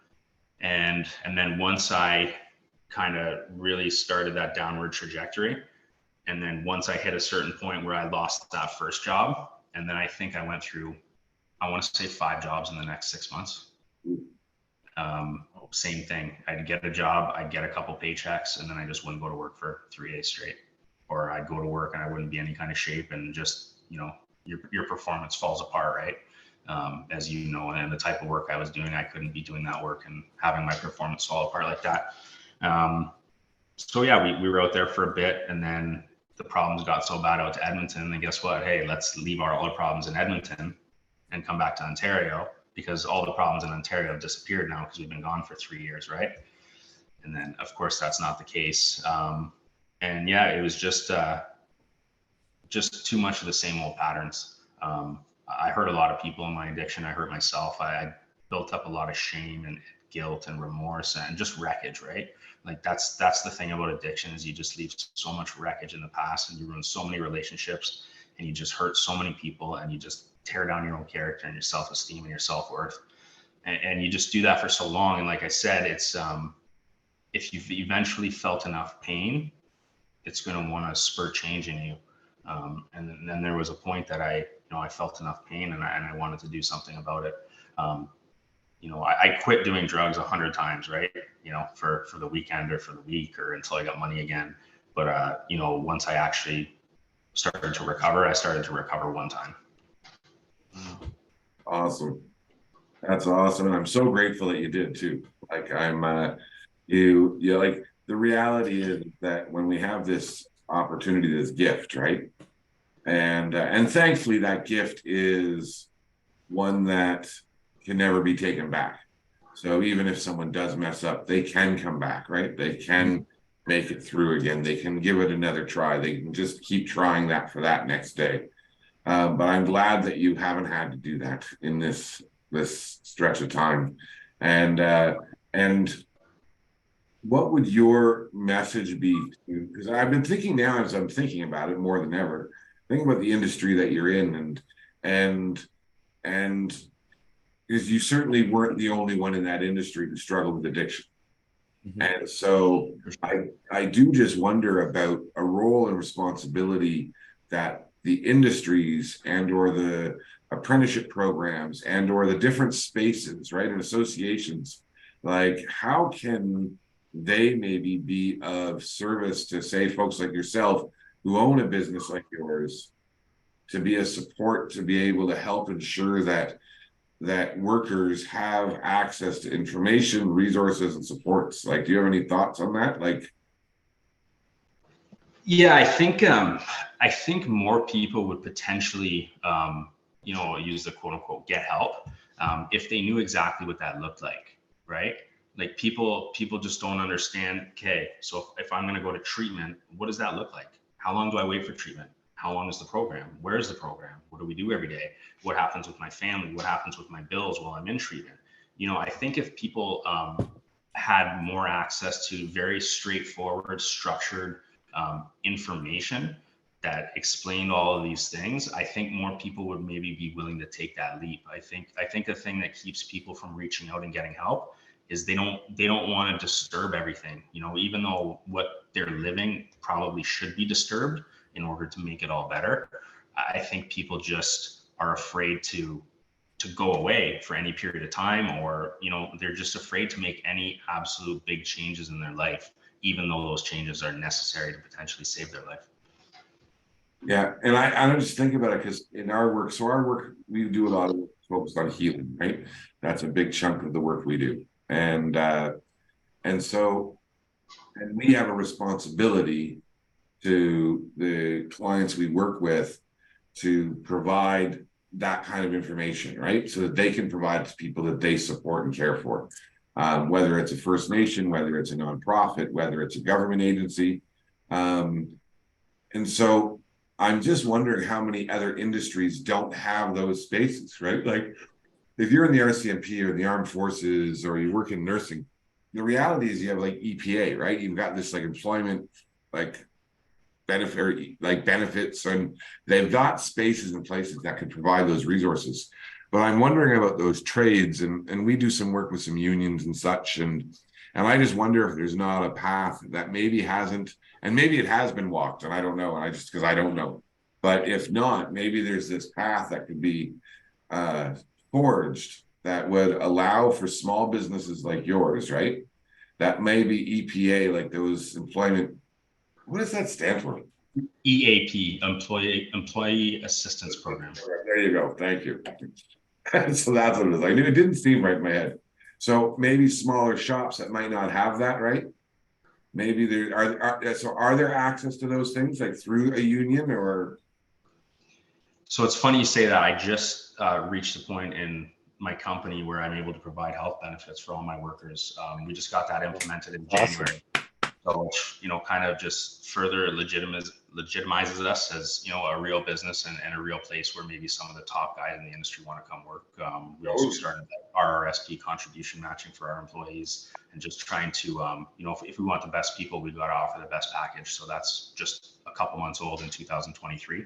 And then once I kind of really started that downward trajectory, and then once I hit a certain point where I lost that first job, and then I think I went through, I want to say 5 jobs in the next 6 months. Same thing. I'd get a job, I'd get a couple paychecks, and then I just wouldn't go to work for 3 days straight. Or I'd go to work and I wouldn't be any kind of shape, and just, your performance falls apart, right? As you know, and the type of work I was doing, I couldn't be doing that work and having my performance fall apart like that. So yeah, we were out there for a bit, and then the problems got so bad out to Edmonton, and guess what? Hey, let's leave all our problems in Edmonton and come back to Ontario, because all the problems in Ontario have disappeared now because we've been gone for 3 years, right? And then, of course, that's not the case. And yeah, it was just too much of the same old patterns. I hurt a lot of people in my addiction. I hurt myself. I built up a lot of shame and guilt and remorse and just wreckage, right? Like that's the thing about addiction, is you just leave so much wreckage in the past, and you ruin so many relationships, and you just hurt so many people, and you just tear down your own character and your self-esteem and your self-worth. And you just do that for so long. And like I said, it's if you've eventually felt enough pain, it's going to want to spur change in you. And then there was a point that I felt enough pain, and I wanted to do something about it. you know, I quit doing drugs 100 times, right? You know, for the weekend or for the week or until I got money again. But, you know, once I actually started to recover, I started to recover one time. Awesome. That's awesome. And I'm so grateful that you did too. Like you like the reality is that when we have this opportunity, this gift, right? And thankfully that gift is one that can never be taken back. So even if someone does mess up, they can come back, right? They can make it through again. They can give it another try. They can just keep trying that for that next day. But I'm glad that you haven't had to do that in this stretch of time. And what would your message be? Because I've been thinking now, as I'm thinking about it more than ever, thinking about the industry that you're in, and because you certainly weren't the only one in that industry to struggle with addiction. And so I do just wonder about a role and responsibility that the industries and or the apprenticeship programs and or the different spaces, right, and associations, like how can they maybe be of service to, say, folks like yourself who own a business like yours, to be a support, to be able to help ensure that workers have access to information, resources, and supports. Like, do you have any thoughts on that? Like, yeah, I think more people would potentially, you know, use the quote unquote get help if they knew exactly what that looked like, right? Like people just don't understand. Okay, so if I'm going to go to treatment, what does that look like? How long do I wait for treatment? How long is the program? Where is the program? What do we do every day? What happens with my family? What happens with my bills while I'm in treatment? You know, I think if people had more access to very straightforward, structured information that explained all of these things, I think more people would maybe be willing to take that leap. I think the thing that keeps people from reaching out and getting help is they don't want to disturb everything, you know, even though what they're living probably should be disturbed in order to make it all better. I think people just are afraid to go away for any period of time, or, you know, they're just afraid to make any absolute big changes in their life, even though those changes are necessary to potentially save their life. yeah, and I just think about it because in our work, we do a lot of work focused on healing, right? That's a big chunk of the work we do, and we have a responsibility to the clients we work with to provide that kind of information, right? So that they can provide to people that they support and care for, whether it's a First Nation, whether it's a nonprofit, whether it's a government agency. And so I'm just wondering how many other industries don't have those spaces, right? Like if you're in the RCMP or the armed forces or you work in nursing, the reality is you have like EPA, right? You've got this like employment, like benefit, or like benefits, and they've got spaces and places that can provide those resources. But I'm wondering about those trades, and we do some work with some unions and such, and I just wonder if there's not a path that maybe hasn't, and maybe it has been walked, and I don't know, and I just, because I don't know. But if not, maybe there's this path that could be forged that would allow for small businesses like yours, right? That maybe EPA, like those employment, what does that stand for? EAP, Employee Assistance Program. There you go. Thank you. So that's what it is. I knew it didn't seem right in my head. So maybe smaller shops that might not have that, right? Maybe there are there access to those things like through a union or? So it's funny you say that. I just reached a point in my company where I'm able to provide health benefits for all my workers. We just got that implemented in January. So, you know, kind of just further legitimizes us as, you know, a real business and a real place where maybe some of the top guys in the industry want to come work. We also started RRSP contribution matching for our employees, and just trying to, you know, if we want the best people, we've got to offer the best package. So that's just a couple months old in 2023.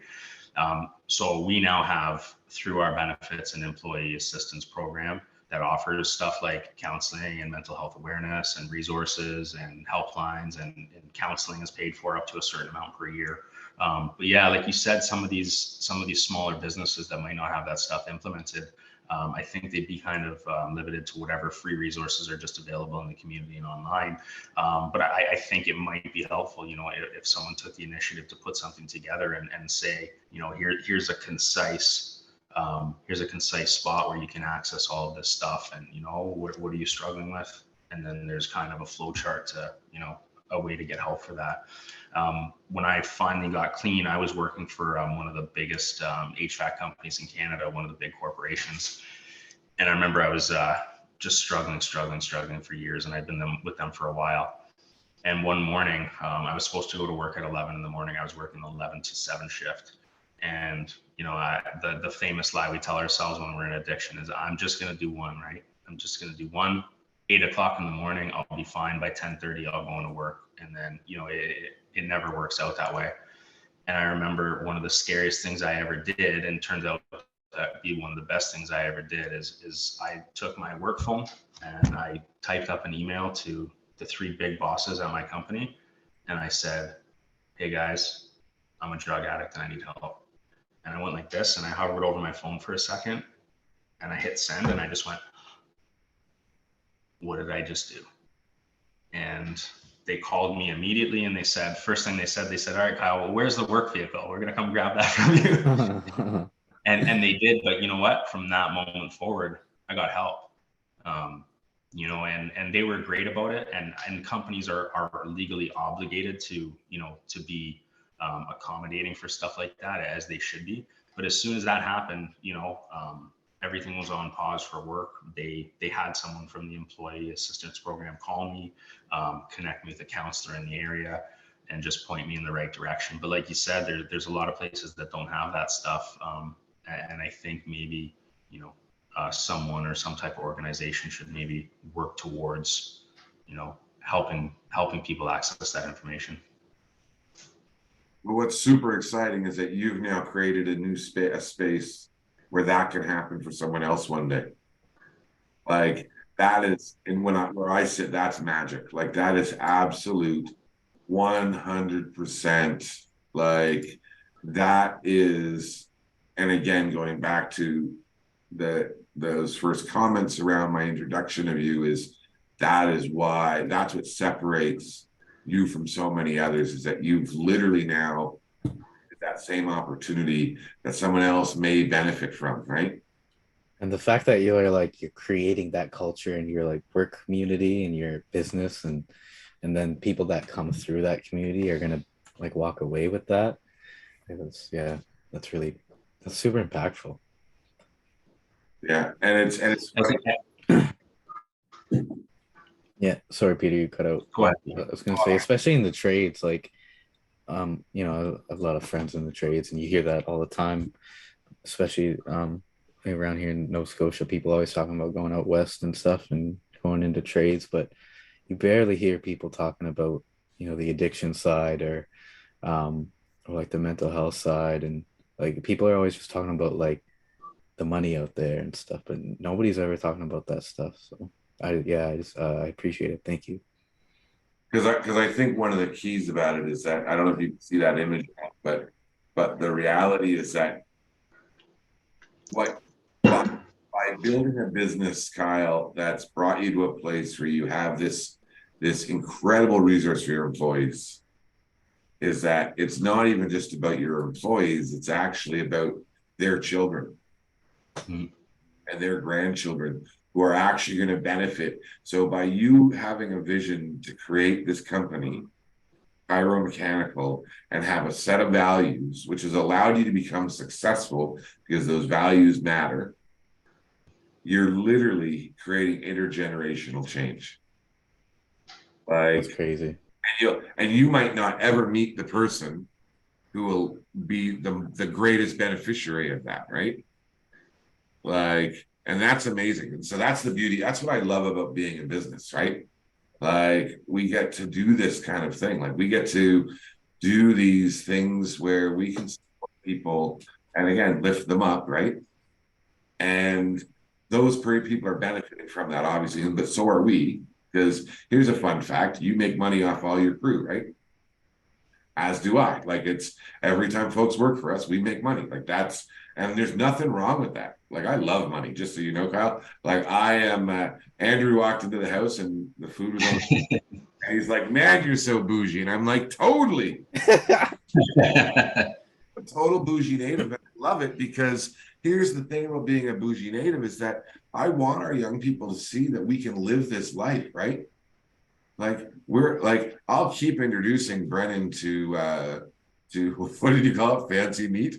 So we now have, through our benefits and employee assistance program, that offers stuff like counseling and mental health awareness and resources and helplines, and counseling is paid for up to a certain amount per year. But yeah, like you said, some of these smaller businesses that might not have that stuff implemented, I think they'd be kind of limited to whatever free resources are just available in the community and online. But I think it might be helpful, you know, if someone took the initiative to put something together and say, you know, here's a concise spot where you can access all of this stuff, and you know, what are you struggling with? And then there's kind of a flow chart to, you know, a way to get help for that. When I finally got clean, I was working for one of the biggest HVAC companies in Canada, one of the big corporations. And I remember I was just struggling for years, and I'd been with them for a while. And one morning, I was supposed to go to work at 11 in the morning. I was working 11 to 7 shift. And, you know, the famous lie we tell ourselves when we're in addiction is, I'm just going to do one, right? I'm just going to do one. 8 o'clock in the morning, I'll be fine. By 10:30, I'll go into work. And then, you know, it never works out that way. And I remember one of the scariest things I ever did, and turns out that be one of the best things I ever did, is I took my work phone and I typed up an email to the 3 big bosses at my company. And I said, hey guys, I'm a drug addict and I need help. And I went like this, and I hovered over my phone for a second, and I hit send, and I just went, what did I just do? And they called me immediately, and they said, first thing they said, all right, Kyle, well, where's the work vehicle? We're gonna come grab that from you. and they did, but you know what? From that moment forward, I got help. You know, and they were great about it, and companies are legally obligated to, you know, to be accommodating for stuff like that, as they should be. But as soon as that happened, you know, everything was on pause for work. They had someone from the employee assistance program call me, connect me with a counselor in the area, and just point me in the right direction. But like you said, there's a lot of places that don't have that stuff. And I think maybe, you know, someone or some type of organization should maybe work towards, you know, helping people access that information. But what's super exciting is that you've now created a new space where that can happen for someone else one day. Like that is, and where I sit, that's magic. Like that is absolute 100%. Like that is, and again, going back to those first comments around my introduction of you, is that's what separates you from so many others, is that you've literally now that same opportunity that someone else may benefit from, right? And the fact that you're creating that culture in your like work community and your business, and then people that come through that community are gonna like walk away with that. That's super impactful. Yeah, and it's Yeah, sorry, Peter, you cut out. Go ahead. I was gonna say, especially in the trades, like you know, I have a lot of friends in the trades, and you hear that all the time, especially around here in Nova Scotia. People always talking about going out west and stuff and going into trades, but you barely hear people talking about, you know, the addiction side or like the mental health side, and like people are always just talking about like the money out there and stuff, but nobody's ever talking about that stuff. So I appreciate it. Thank you. because I think one of the keys about it is that, I don't know if you can see that image, but the reality is that by building a business, Kyle, that's brought you to a place where you have this incredible resource for your employees, is that it's not even just about your employees, it's actually about their children and their grandchildren, who are actually going to benefit. So by you having a vision to create this company, Kyro Mechanical, and have a set of values, which has allowed you to become successful because those values matter, you're literally creating intergenerational change. Like, That's crazy. And you might not ever meet the person who will be the greatest beneficiary of that, right? Like, and that's amazing. And so that's the beauty. That's what I love about being in business, right? Like, we get to do this kind of thing. Like, we get to do these things where we can support people and, again, lift them up, right? And those people are benefiting from that, obviously, but so are we. Because here's a fun fact: you make money off all your crew, right? As do I. Like, it's every time folks work for us, we make money. Like, that's And there's nothing wrong with that. Like, I love money, just so you know, Kyle. Like, I am, Andrew walked into the house and the food was on. And he's like, man, you're so bougie. And I'm like, totally. A total bougie native. And I love it because here's the thing about being a bougie native is that I want our young people to see that we can live this life, right? Like, we're like, I'll keep introducing Brennan to what did you call it? Fancy meat?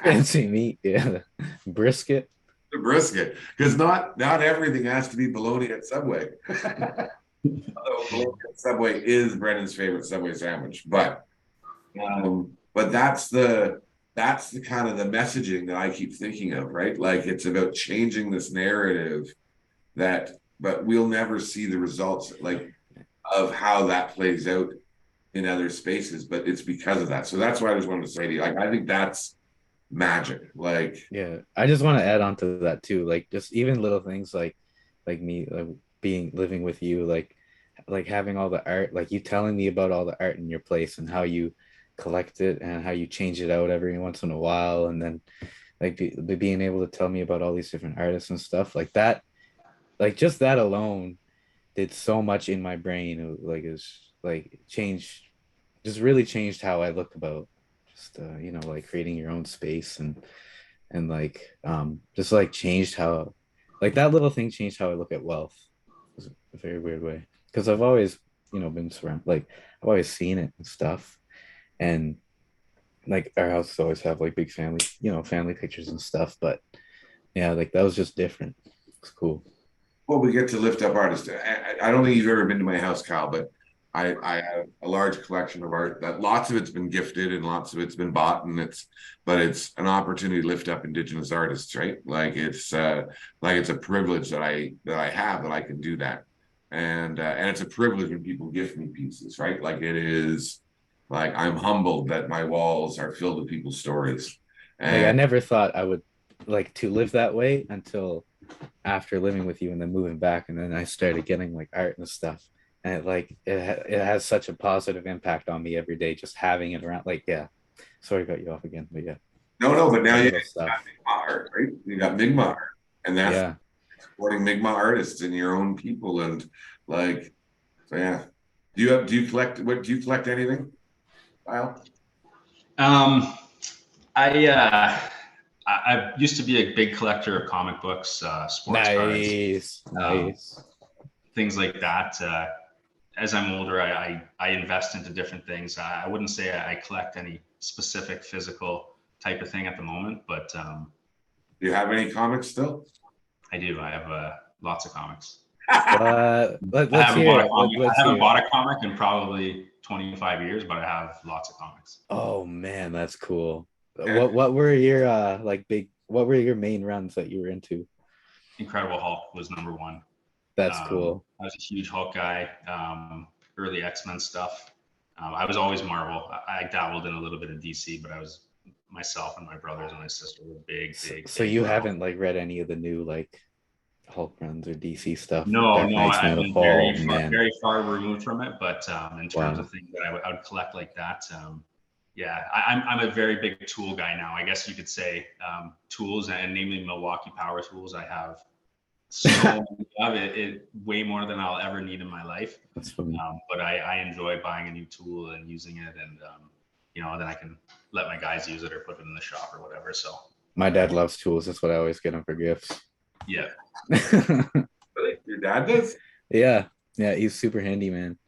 Fancy meat, yeah. Brisket. The brisket. Because not everything has to be bologna at Subway. Although bologna at Subway is Brennan's favorite Subway sandwich, but that's the kind of the messaging that I keep thinking of, right? Like, it's about changing this narrative but we'll never see the results like of how that plays out in other spaces, but it's because of that. So that's why I just wanted to say to you, like, I think that's magic. Like, Yeah, I just want to add on to that too. Like, just even little things like me like living with you, like having all the art, like you telling me about all the art in your place and how you collect it and how you change it out every once in a while, and then like being able to tell me about all these different artists and stuff like that, like just that alone did so much in my brain. Like it's like changed, just really changed how I look about just like creating your own space and like just like changed how, like that little thing changed how I look at wealth. It's a very weird way because I've always been surrounded, like I've always seen it and stuff, and like our houses always have like big family family pictures and stuff, but yeah, like that was just different. It's cool. well, we get to lift up artists. I don't think you've ever been to my house, Kyle, but I have a large collection of art that lots of it's been gifted and lots of it's been bought, and it's an opportunity to lift up Indigenous artists, right? Like, it's a privilege that I have, that I can do that, and it's a privilege when people gift me pieces, right? Like, it is like, I'm humbled that my walls are filled with people's stories. Like I And never thought I would like to live that way until after living with you and then moving back, and then I started getting like art and stuff, and it has such a positive impact on me every day just having it around. Like, yeah, sorry to cut you off again, but yeah, no, but now that you little got stuff. Mi'kmaq art, right? You got Mi'kmaq art, and that's Yeah, supporting Mi'kmaq artists and your own people, and like, so yeah. Do you collect anything, Kyle? Um, I used to be a big collector of comic books, sports cards, nice, um, nice. things like that. As I'm older, I invest into different things. I wouldn't say I collect any specific physical type of thing at the moment, but Do you have any comics still? I do. I have lots of comics. Let's hear it. I Let's haven't hear bought it. a comic in probably 25 years, but I have lots of comics. Oh man, that's cool. Yeah. What were your what were your main runs that you were into? Incredible Hulk was number one. That's cool. I was a huge Hulk guy. Early X-Men stuff. I was always Marvel. I dabbled in a little bit of DC, but I was myself and my brothers and my sister were big. So you haven't like read any of the new like Hulk runs or DC stuff? No, Dark Knight's I've Metal. been Oh man, very far removed from it. But in terms wow. of things that I would collect like that, yeah, I'm a very big tool guy now. I guess you could say tools, and namely Milwaukee Power Tools. I have so many of it way more than I'll ever need in my life. That's funny. But I enjoy buying a new tool and using it, and then I can let my guys use it or put it in the shop or whatever. So My dad loves tools. That's what I always get him for gifts. yeah. Really? Your dad does? Yeah, yeah, he's super handy, man.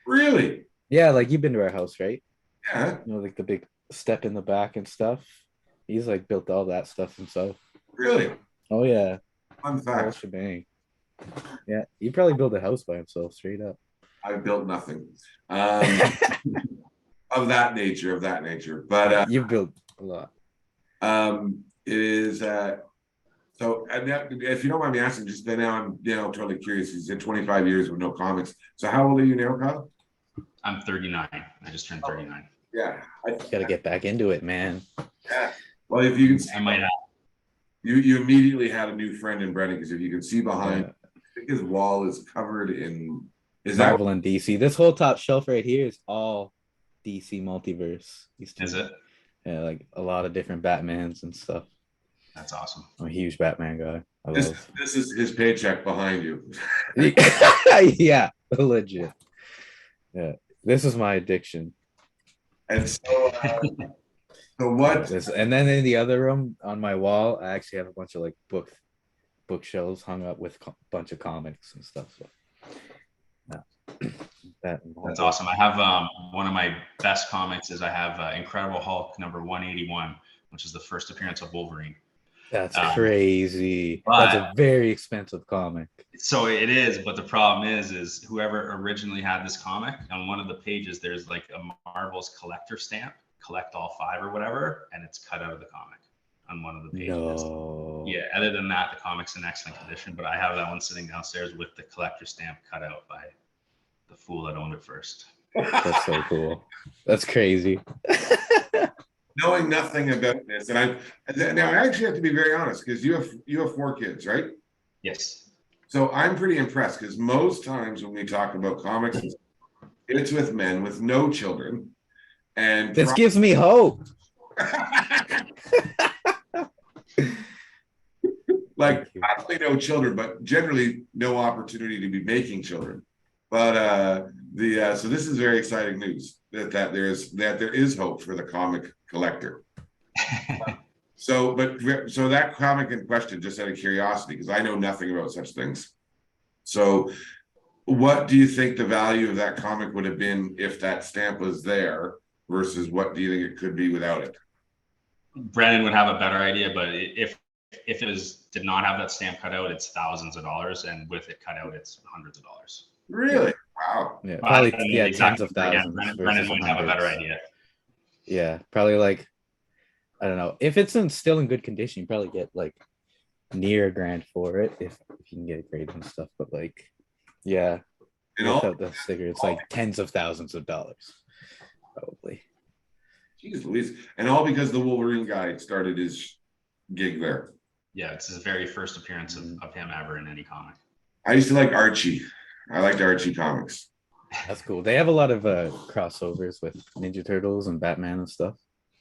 Really? Yeah, like you've been to our house, right? Yeah. Like the big step in the back and stuff. He's like built all that stuff himself. Really? Oh yeah, Fun whole fact. shebang. Yeah, he probably built a house by himself, straight up. I built nothing. Of that nature. But You've built a lot. it is so, and that, if you don't mind me asking, just then now I'm totally curious. You said 25 years with no comics. So how old are you now, Kyle? I'm 39. I just turned 39. Yeah. Gotta get back into it, man. Yeah. Well, if you can see, I might have. you immediately had a new friend in Brennan, because if you can see behind, Yeah. I think his wall is covered in. Is that Marvel and DC. This whole top shelf right here is all DC multiverse. Is it? Yeah, like a lot of different Batmans and stuff. That's awesome. I'm a huge Batman guy. I This, love. this is his paycheck behind you. Yeah, legit. Yeah, this is my addiction. And so, so what? This, and then in the other room on my wall, I actually have a bunch of like bookshelves hung up with a bunch of comics and stuff. So yeah, That's awesome. I have one of my best comics is I have Incredible Hulk number 181, which is the first appearance of Wolverine. That's crazy. but- That's a very expensive comic. So it is, but the problem is whoever originally had this comic, on one of the pages, there's like a Marvel's collector stamp, collect all 5 or whatever, and it's cut out of the comic on one of the pages. No. Yeah, other than that, the comic's in excellent condition, but I have that one sitting downstairs with the collector stamp cut out by the fool that owned it first. That's so cool. That's crazy. Knowing nothing about this, and now I actually have to be very honest, because you have 4 kids, right? Yes. So I'm pretty impressed, because most times when we talk about comics, it's with men with no children. And This gives me hope. like not only no children, but generally no opportunity to be making children. But so this is very exciting news that there is hope for the comic collector. So that comic in question, just out of curiosity, because I know nothing about such things. So what do you think the value of that comic would have been if that stamp was there versus what do you think it could be without it? Brandon would have a better idea, but if it did not have that stamp cut out, it's thousands of dollars, and with it cut out, it's hundreds of dollars. Really? Wow. Yeah, But probably I don't know the exact tens of number. Again, thousands. Brandon versus might have a better hundreds. idea. Yeah, probably like, I don't know. If it's still in good condition, you probably get like near $1,000 for it if you can get it graded and stuff. But like, yeah, And all, without the sticker, it's like tens of thousands of dollars, probably. geez Louise, and all because the Wolverine guy started his gig there. Yeah, it's his very first appearance of him ever in any comic. I used to like Archie. I liked Archie comics. That's cool. They have a lot of crossovers with Ninja Turtles and Batman and stuff.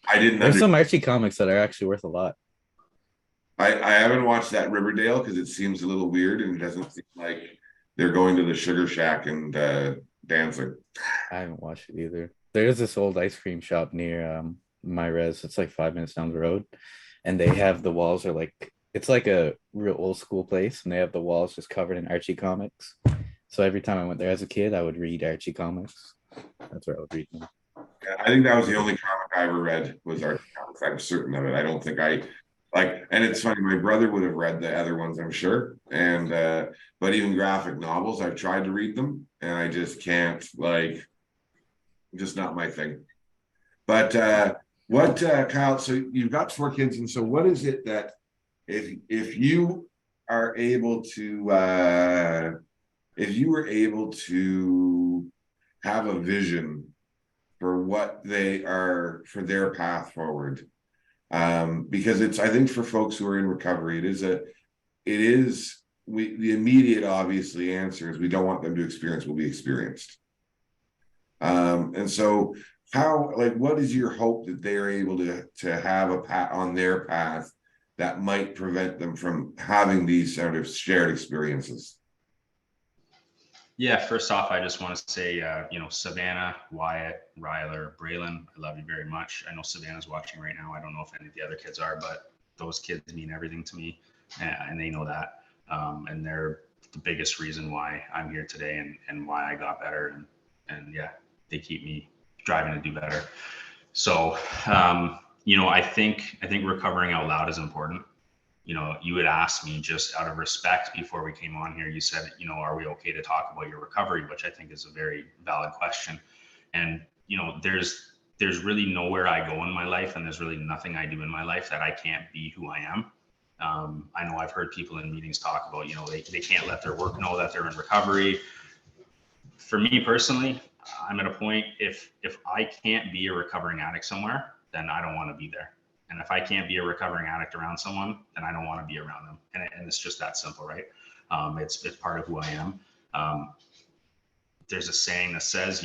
I didn't. There's some Archie comics that are actually worth a lot. I haven't watched that Riverdale because it seems a little weird and it doesn't seem like they're going to the Sugar Shack and dancing. I haven't watched it either. There's this old ice cream shop near my res. It's like 5 minutes down the road, and they have the walls are like, it's like a real old school place, and they have the walls just covered in Archie comics. So every time I went there as a kid, I would read Archie comics. That's where I would read them. Yeah, I think that was the only comic I ever read was Archie comics. I'm certain of it. I don't think I like, and it's funny, my brother would have read the other ones, I'm sure. And but even graphic novels, I've tried to read them and I just can't, like, just not my thing. But Kyle, so you've got 4 kids, and so what is it that if you are able to if you were able to have a vision for what they are, for their path forward, because it's, I think for folks who are in recovery, the immediate obviously answer is we don't want them to experience what we experienced. And so how, like, what is your hope that they're able to have a path on their path that might prevent them from having these sort of shared experiences? Yeah, first off, I just want to say, Savannah, Wyatt, Ryler, Braylon, I love you very much. I know Savannah's watching right now. I don't know if any of the other kids are, but those kids mean everything to me, and they know that. And they're the biggest reason why I'm here today and why I got better. And yeah, they keep me driving to do better. So, I think recovering out loud is important. You had asked me just out of respect before we came on here, you said, are we okay to talk about your recovery, which I think is a very valid question. And, there's really nowhere I go in my life, and there's really nothing I do in my life that I can't be who I am. I know I've heard people in meetings talk about, they can't let their work know that they're in recovery. For me personally, I'm at a point, if I can't be a recovering addict somewhere, then I don't want to be there. And if I can't be a recovering addict around someone, then I don't want to be around them. And it's just that simple, right? It's part of who I am. There's a saying that says,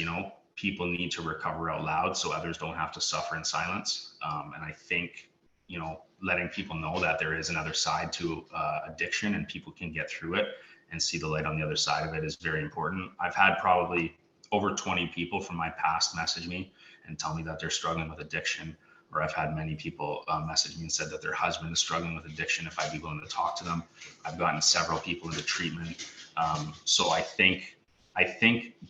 people need to recover out loud so others don't have to suffer in silence. And I think, letting people know that there is another side to addiction and people can get through it and see the light on the other side of it is very important. I've had probably over 20 people from my past message me and tell me that they're struggling with addiction, or I've had many people message me and said that their husband is struggling with addiction if I'd be willing to talk to them. I've gotten several people into treatment. So I think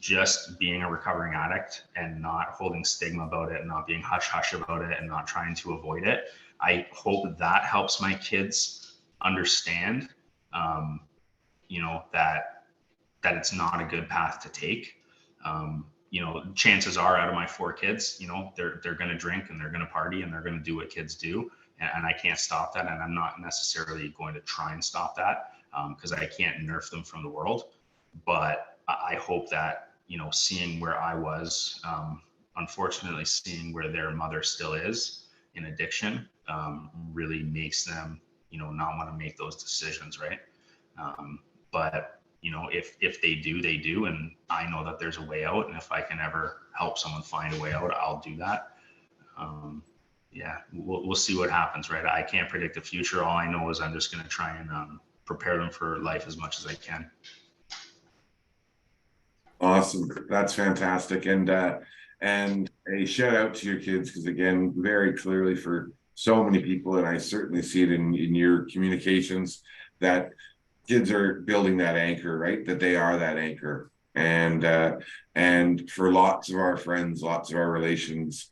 just being a recovering addict and not holding stigma about it and not being hush hush about it and not trying to avoid it, I hope that helps my kids understand, that it's not a good path to take. Chances are out of my 4 kids, they're going to drink and they're going to party and they're going to do what kids do. And I can't stop that. And I'm not necessarily going to try and stop that because I can't nerf them from the world. But I hope that, seeing where I was, unfortunately seeing where their mother still is in addiction, really makes them, not want to make those decisions. Right. But if they do, they do. And I know that there's a way out. And if I can ever help someone find a way out, I'll do that. We'll see what happens, right? I can't predict the future. All I know is I'm just going to try and prepare them for life as much as I can. Awesome. That's fantastic. And a shout out to your kids, because again, very clearly for so many people, and I certainly see it in your communications, that kids are building that anchor, right? That they are that anchor. And for lots of our friends, lots of our relations,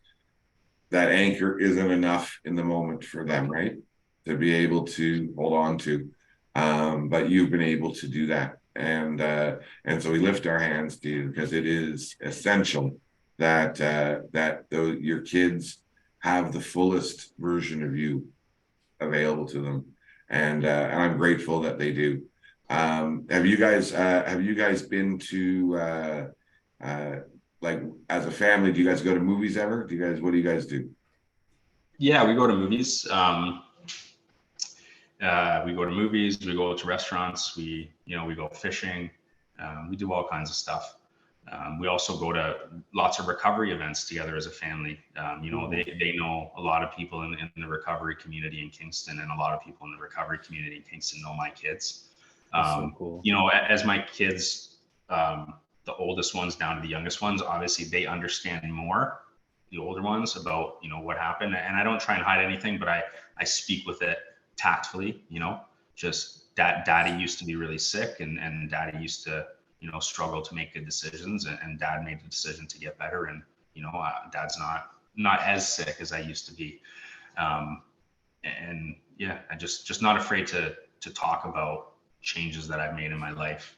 that anchor isn't enough in the moment for them, right? To be able to hold on to. But you've been able to do that. And so we lift our hands to you, because it is essential that your kids have the fullest version of you available to them. And I'm grateful that they do. Have you guys been to like as a family, do you guys go to movies ever? What do you guys do? Yeah, we go to movies. We go to movies, we go to restaurants, we go fishing, we do all kinds of stuff. We also go to lots of recovery events together as a family. They know a lot of people in the recovery community in Kingston, and a lot of people in the recovery community in Kingston know my kids. So cool. As my kids, the oldest ones down to the youngest ones, obviously they understand more, the older ones, about, what happened. And I don't try and hide anything, but I speak with it tactfully, just daddy used to be really sick, and daddy used to, struggle to make good decisions, and dad made the decision to get better. And, dad's not as sick as I used to be. And yeah, I just not afraid to talk about changes that I've made in my life.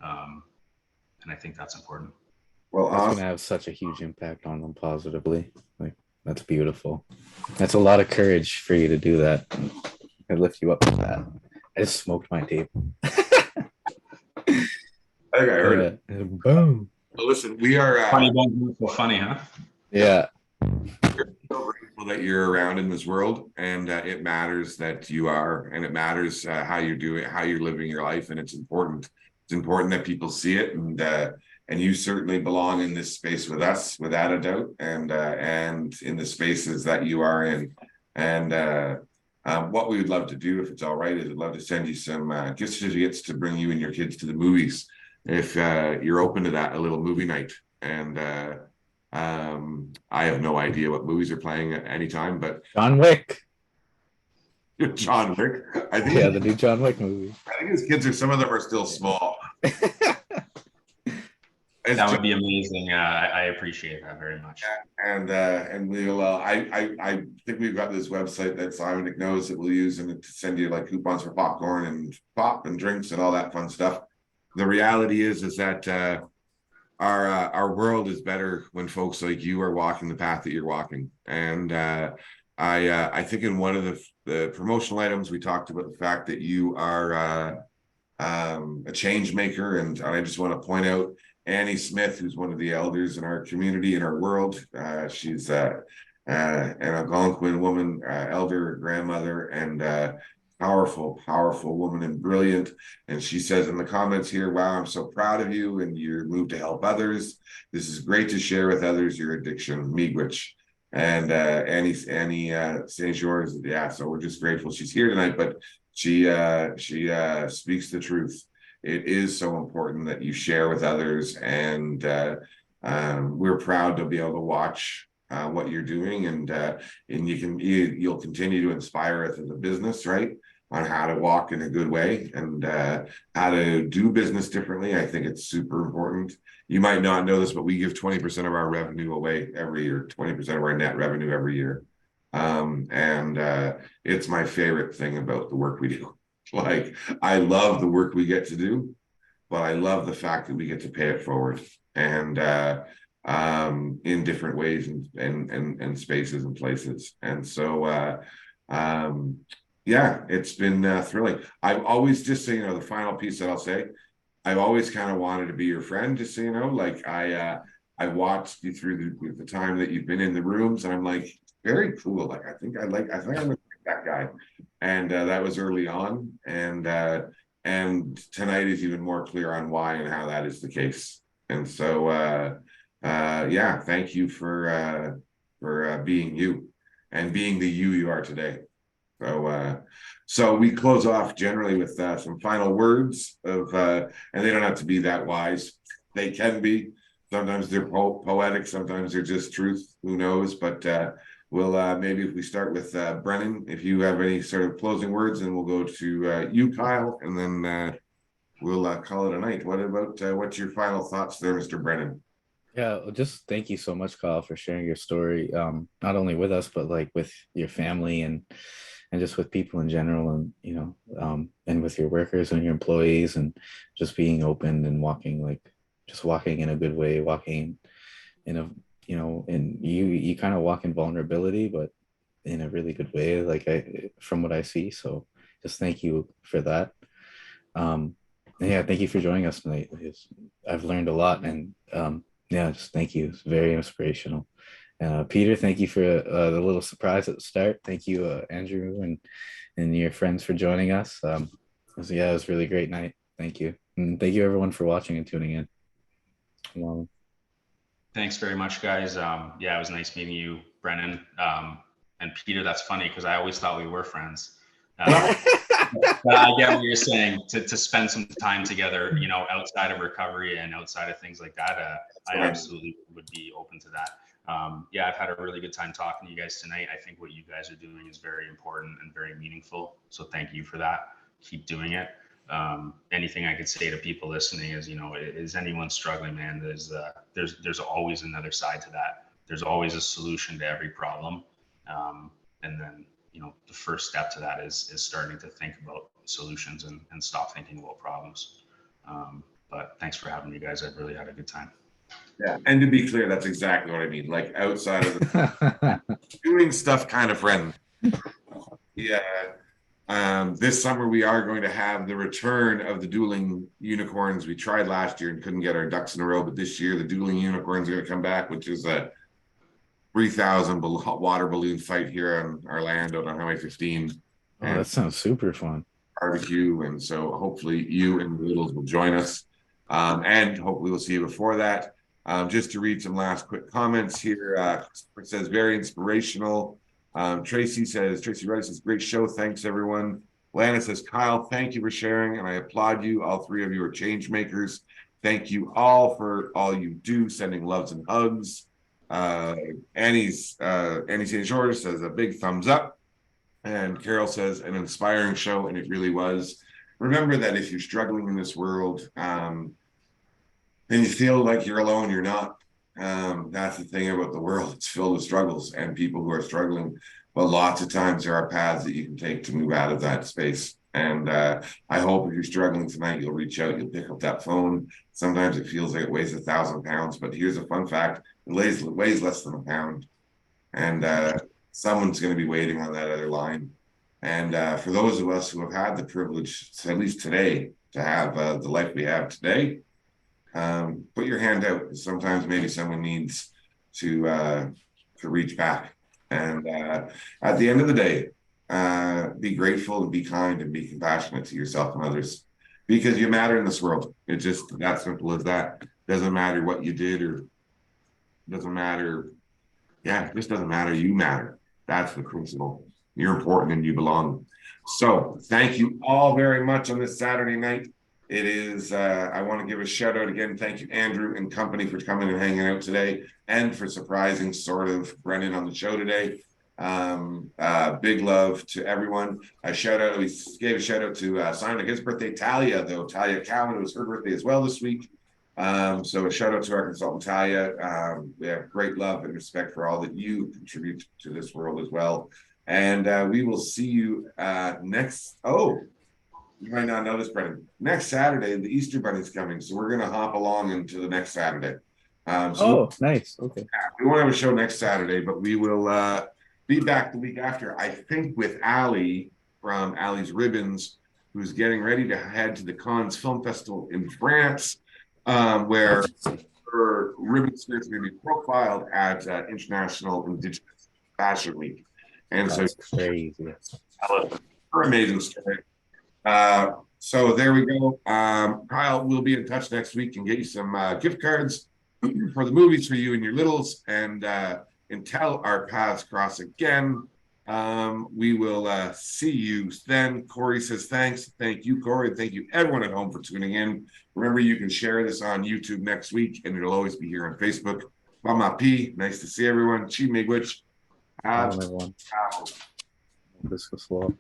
And I think that's important. Well, That's gonna have such a huge impact on them positively. Like, that's beautiful. That's a lot of courage for you to do that. I lift you up for that. I just smoked my table. I think I heard it. Boom. Well, listen, we are Funny, funny, huh? Yeah. so grateful that you're around in this world, and it matters that you are, and it matters how you're doing, how you're living your life, and it's important. It's important that people see it, and you certainly belong in this space with us, without a doubt, and in the spaces that you are in. And what we would love to do, if it's all right, is I'd love to send you some gift certificates to bring you and your kids to the movies, if you're open to that, a little movie night. And I have no idea what movies are playing at any time, but John Wick. John Wick. I think Yeah, the new John Wick movie. I think his kids some of them are still small. That would be amazing. I appreciate that very much. And we'll I think we've got this website that Simon knows that we'll use, and to send you like coupons for popcorn and pop and drinks and all that fun stuff. The reality is that our world is better when folks like you are walking the path that you're walking. And I think in one of the promotional items we talked about the fact that you are a change maker, and I just want to point out Annie Smith, who's one of the elders in our community, in our world. She's an Algonquin woman, elder, grandmother, and powerful woman, and brilliant. And she says in the comments here, wow, I'm so proud of you and your move to help others. This is great to share with others your addiction, miigwech. Annie St. George, yeah, so we're just grateful she's here tonight, but she speaks the truth. It is so important that you share with others, and we're proud to be able to watch what you're doing, and you'll continue to inspire us as a business, right? On how to walk in a good way, and how to do business differently. I think it's super important. You might not know this, but we give 20% of our revenue away every year, 20% of our net revenue every year. It's my favorite thing about the work we do. Like, I love the work we get to do, but I love the fact that we get to pay it forward, and in different ways and spaces and places. And so yeah, it's been thrilling. I've always, just so you know, the final piece that I'll say, I've always kind of wanted to be your friend, just so you know. Like, I watched you through the time that you've been in the rooms, and I'm like, very cool. Like, I think I'm like that guy. And that was early on, and tonight is even more clear on why and how that is the case. And so yeah, thank you for being you, and being the you are today. So we close off generally with some final words of, and they don't have to be that wise. They can be. Sometimes they're poetic, sometimes they're just truth. Who knows? But we'll maybe, if we start with Brennan, if you have any sort of closing words, and we'll go to you, Kyle, and then we'll call it a night. What about what's your final thoughts there, Mr. Brennan? Yeah, well, just thank you so much, Kyle, for sharing your story, not only with us, but like with your family, and just with people in general, and and with your workers and your employees, and just being open and walking in a good way, walking in a and you kind of walk in vulnerability, but in a really good way, from what I see. So just thank you for that. And yeah, thank you for joining us tonight. I've learned a lot, and yeah, just thank you. It's very inspirational. Peter, thank you for the little surprise at the start. Thank you, Andrew, and your friends, for joining us. It was a really great night. Thank you. And thank you, everyone, for watching and tuning in. Wow. Thanks very much, guys. Yeah, it was nice meeting you, Brennan. And Peter, that's funny, because I always thought we were friends. But I get what you're saying, to spend some time together, outside of recovery and outside of things like that. I absolutely would be open to that. Yeah, I've had a really good time talking to you guys tonight. I think what you guys are doing is very important and very meaningful. So thank you for that. Keep doing it. Anything I could say to people listening is, is anyone struggling, man, there's always another side to that. There's always a solution to every problem. And then, the first step to that is starting to think about solutions and stop thinking about problems. But thanks for having me, guys. I've really had a good time. Yeah, and to be clear, that's exactly what I mean. Like, outside of the doing stuff kind of friend. Yeah. This summer we are going to have the return of the dueling unicorns. We tried last year and couldn't get our ducks in a row, but this year the dueling unicorns are going to come back, which is a 3,000 water balloon fight here on our land out on Highway 15. Oh, that sounds super fun. Barbecue, and so hopefully you and the littles will join us, and hopefully we'll see you before that. Just to read some last quick comments here. It says very inspirational. Tracy Wright says great show, thanks everyone. Lana says, Kyle, thank you for sharing, and I applaud you. All three of you are change makers. Thank you all for all you do, sending loves and hugs. Annie St. George says a big thumbs up. And Carol says an inspiring show, and it really was. Remember that if you're struggling in this world, and you feel like you're alone, you're not. That's the thing about the world. It's filled with struggles and people who are struggling. But lots of times there are paths that you can take to move out of that space. And I hope if you're struggling tonight, you'll reach out, you'll pick up that phone. Sometimes it feels like it weighs 1,000 pounds, but here's a fun fact. It weighs less than a pound. And someone's going to be waiting on that other line. And for those of us who have had the privilege, at least today, to have the life we have today, put your hand out. Sometimes maybe someone needs to reach back. And at the end of the day, be grateful and be kind and be compassionate to yourself and others, because you matter in this world. It's just that simple as that. Doesn't matter what you did, or doesn't matter Yeah, it just doesn't matter. You matter. That's the principle. You're important and you belong. So thank you all very much on this Saturday night. It is, I want to give a shout out again. Thank you, Andrew and company, for coming and hanging out today and for surprising sort of Brennan on the show today. Big love to everyone. We gave a shout out to Simon, his birthday, Talia, though. Talia Cowan, it was her birthday as well this week. So a shout out to our consultant Talia. We have great love and respect for all that you contribute to this world as well. And we will see you next. Oh, you might not know this, Brendan. Next Saturday, the Easter Bunny's coming, so we're gonna hop along into the next Saturday. Nice. Okay. We won't have a show next Saturday, but we will be back the week after. I think with Ali from Ali's Ribbons, who's getting ready to head to the Cannes Film Festival in France, where her ribbon skirts are going to be profiled at International Indigenous Fashion Week. And That's crazy. her amazing story. So there we go. Kyle, we'll be in touch next week and get you some gift cards for the movies for you and your littles. And until our paths cross again, we will see you then. Corey says thanks. Thank you, Corey. Thank you, everyone at home, for tuning in. Remember, you can share this on YouTube next week, and it'll always be here on Facebook. Mama P, nice to see everyone. Chi Miigwech. Everyone. This was slow.